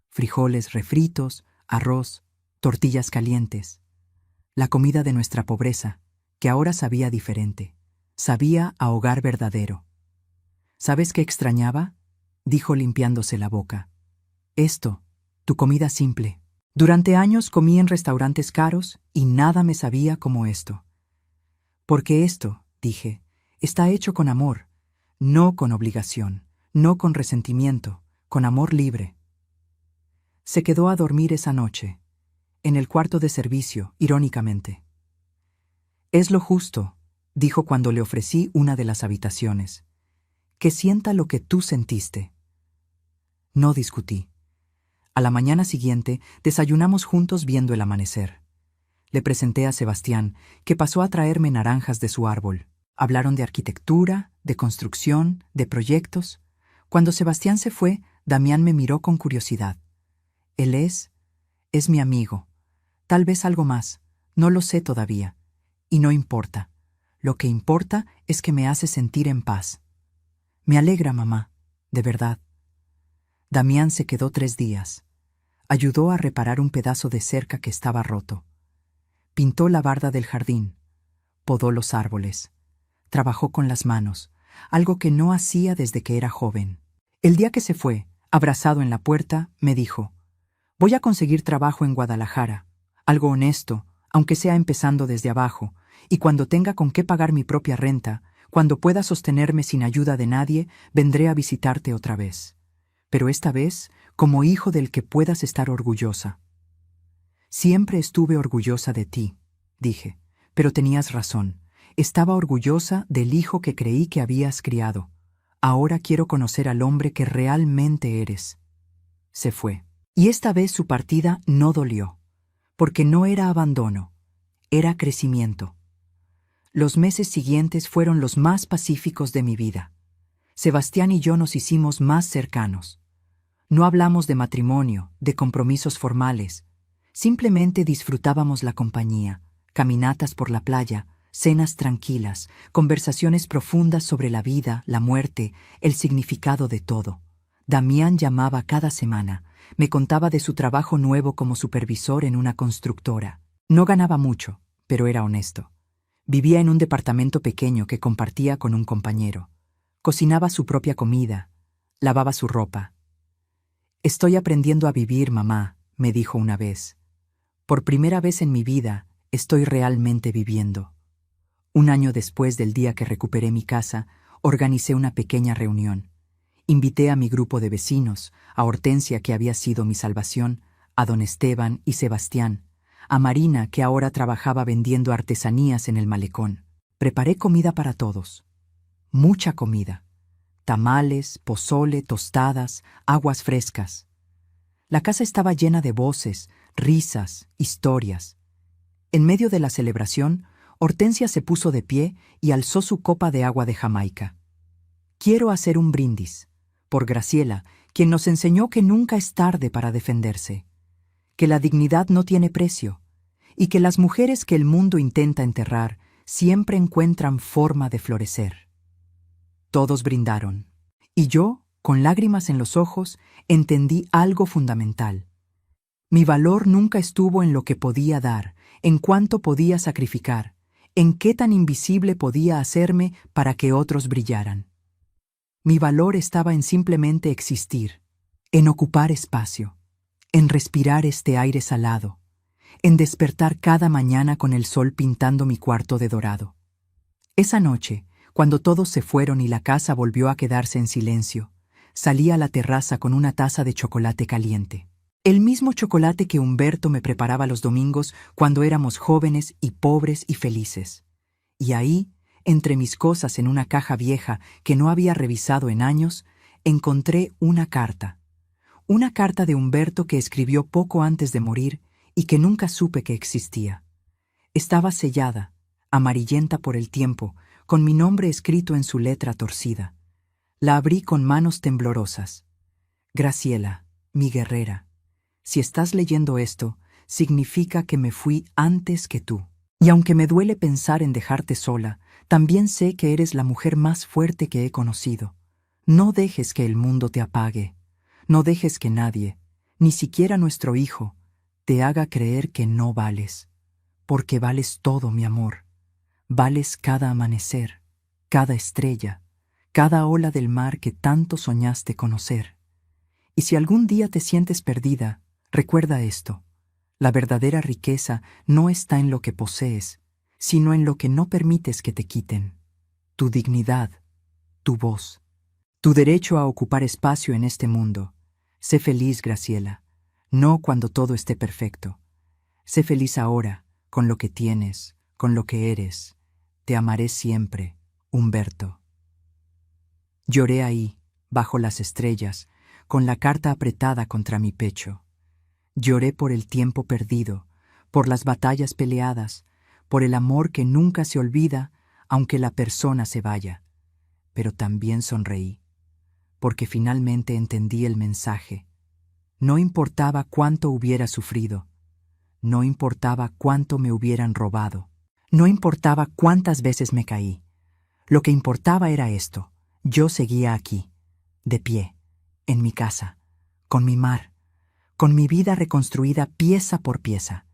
[SPEAKER 1] Frijoles refritos, arroz, tortillas calientes. La comida de nuestra pobreza, que ahora sabía diferente. Sabía a hogar verdadero. ¿Sabes qué extrañaba? Dijo limpiándose la boca. Esto, tu comida simple. Durante años comí en restaurantes caros y nada me sabía como esto. Porque esto, dije, está hecho con amor, no con obligación, no con resentimiento, con amor libre. Se quedó a dormir esa noche, en el cuarto de servicio, irónicamente. Es lo justo, dijo cuando le ofrecí una de las habitaciones. Que sienta lo que tú sentiste. No discutí. A la mañana siguiente, desayunamos juntos viendo el amanecer. Le presenté a Sebastián, que pasó a traerme naranjas de su árbol. Hablaron de arquitectura, de construcción, de proyectos. Cuando Sebastián se fue, Damián me miró con curiosidad. Él es mi amigo. Tal vez algo más. No lo sé todavía. Y no importa. Lo que importa es que me hace sentir en paz. Me alegra, mamá. De verdad. Damián se quedó 3 días. Ayudó a reparar un pedazo de cerca que estaba roto. Pintó la barda del jardín. Podó los árboles. Trabajó con las manos, algo que no hacía desde que era joven. El día que se fue, abrazado en la puerta, me dijo: voy a conseguir trabajo en Guadalajara, algo honesto, aunque sea empezando desde abajo, y cuando tenga con qué pagar mi propia renta, cuando pueda sostenerme sin ayuda de nadie, vendré a visitarte otra vez. Pero esta vez, como hijo del que puedas estar orgullosa. Siempre estuve orgullosa de ti, dije, pero tenías razón. Estaba orgullosa del hijo que creí que habías criado. Ahora quiero conocer al hombre que realmente eres. Se fue. Y esta vez su partida no dolió, porque no era abandono, era crecimiento. Los meses siguientes fueron los más pacíficos de mi vida. Sebastián y yo nos hicimos más cercanos. No hablamos de matrimonio, de compromisos formales. Simplemente disfrutábamos la compañía, caminatas por la playa, cenas tranquilas, conversaciones profundas sobre la vida, la muerte, el significado de todo. Damián llamaba cada semana, me contaba de su trabajo nuevo como supervisor en una constructora. No ganaba mucho, pero era honesto. Vivía en un departamento pequeño que compartía con un compañero. Cocinaba su propia comida, lavaba su ropa. Estoy aprendiendo a vivir, mamá, me dijo una vez. Por primera vez en mi vida, estoy realmente viviendo. Un año después del día que recuperé mi casa, organicé una pequeña reunión. Invité a mi grupo de vecinos, a Hortensia, que había sido mi salvación, a don Esteban y Sebastián, a Marina, que ahora trabajaba vendiendo artesanías en el malecón. Preparé comida para todos. Mucha comida. Tamales, pozole, tostadas, aguas frescas. La casa estaba llena de voces, risas, historias. En medio de la celebración, Hortensia se puso de pie y alzó su copa de agua de Jamaica. Quiero hacer un brindis, por Graciela, quien nos enseñó que nunca es tarde para defenderse, que la dignidad no tiene precio, y que las mujeres que el mundo intenta enterrar siempre encuentran forma de florecer. Todos brindaron, y yo, con lágrimas en los ojos, entendí algo fundamental. Mi valor nunca estuvo en lo que podía dar, en cuánto podía sacrificar, en qué tan invisible podía hacerme para que otros brillaran. Mi valor estaba en simplemente existir, en ocupar espacio, en respirar este aire salado, en despertar cada mañana con el sol pintando mi cuarto de dorado. Esa noche, cuando todos se fueron y la casa volvió a quedarse en silencio, salí a la terraza con una taza de chocolate caliente. El mismo chocolate que Humberto me preparaba los domingos cuando éramos jóvenes y pobres y felices. Y ahí, entre mis cosas en una caja vieja que no había revisado en años, encontré una carta. Una carta de Humberto que escribió poco antes de morir y que nunca supe que existía. Estaba sellada, amarillenta por el tiempo, con mi nombre escrito en su letra torcida. La abrí con manos temblorosas. Graciela, mi guerrera, si estás leyendo esto, significa que me fui antes que tú. Y aunque me duele pensar en dejarte sola, también sé que eres la mujer más fuerte que he conocido. No dejes que el mundo te apague. No dejes que nadie, ni siquiera nuestro hijo, te haga creer que no vales. Porque vales todo, mi amor. Vales cada amanecer, cada estrella, cada ola del mar que tanto soñaste conocer. Y si algún día te sientes perdida, recuerda esto. La verdadera riqueza no está en lo que posees, sino en lo que no permites que te quiten. Tu dignidad, tu voz, tu derecho a ocupar espacio en este mundo. Sé feliz, Graciela, no cuando todo esté perfecto. Sé feliz ahora, con lo que tienes, con lo que eres. Te amaré siempre, Humberto. Lloré ahí, bajo las estrellas, con la carta apretada contra mi pecho. Lloré por el tiempo perdido, por las batallas peleadas, por el amor que nunca se olvida, aunque la persona se vaya. Pero también sonreí, porque finalmente entendí el mensaje. No importaba cuánto hubiera sufrido, no importaba cuánto me hubieran robado, no importaba cuántas veces me caí. Lo que importaba era esto: yo seguía aquí, de pie, en mi casa, con mi mar, con mi vida reconstruida pieza por pieza.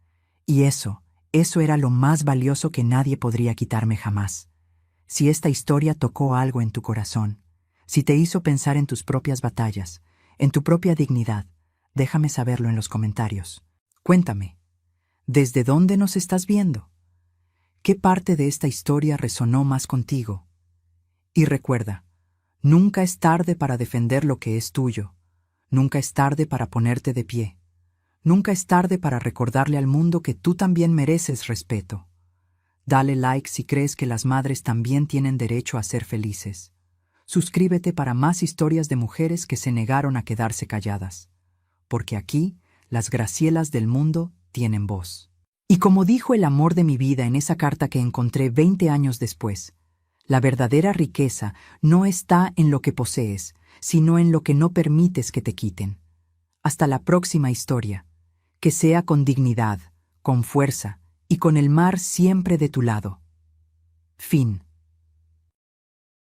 [SPEAKER 1] Y eso era lo más valioso que nadie podría quitarme jamás. Si esta historia tocó algo en tu corazón, si te hizo pensar en tus propias batallas, en tu propia dignidad, déjame saberlo en los comentarios. Cuéntame, ¿desde dónde nos estás viendo? ¿Qué parte de esta historia resonó más contigo? Y recuerda, nunca es tarde para defender lo que es tuyo. Nunca es tarde para ponerte de pie. Nunca es tarde para recordarle al mundo que tú también mereces respeto. Dale like si crees que las madres también tienen derecho a ser felices. Suscríbete para más historias de mujeres que se negaron a quedarse calladas. Porque aquí, las Gracielas del mundo tienen voz. Y como dijo el amor de mi vida en esa carta que encontré 20 años después, la verdadera riqueza no está en lo que posees, sino en lo que no permites que te quiten. Hasta la próxima historia, que sea con dignidad, con fuerza y con el mar siempre de tu lado. Fin.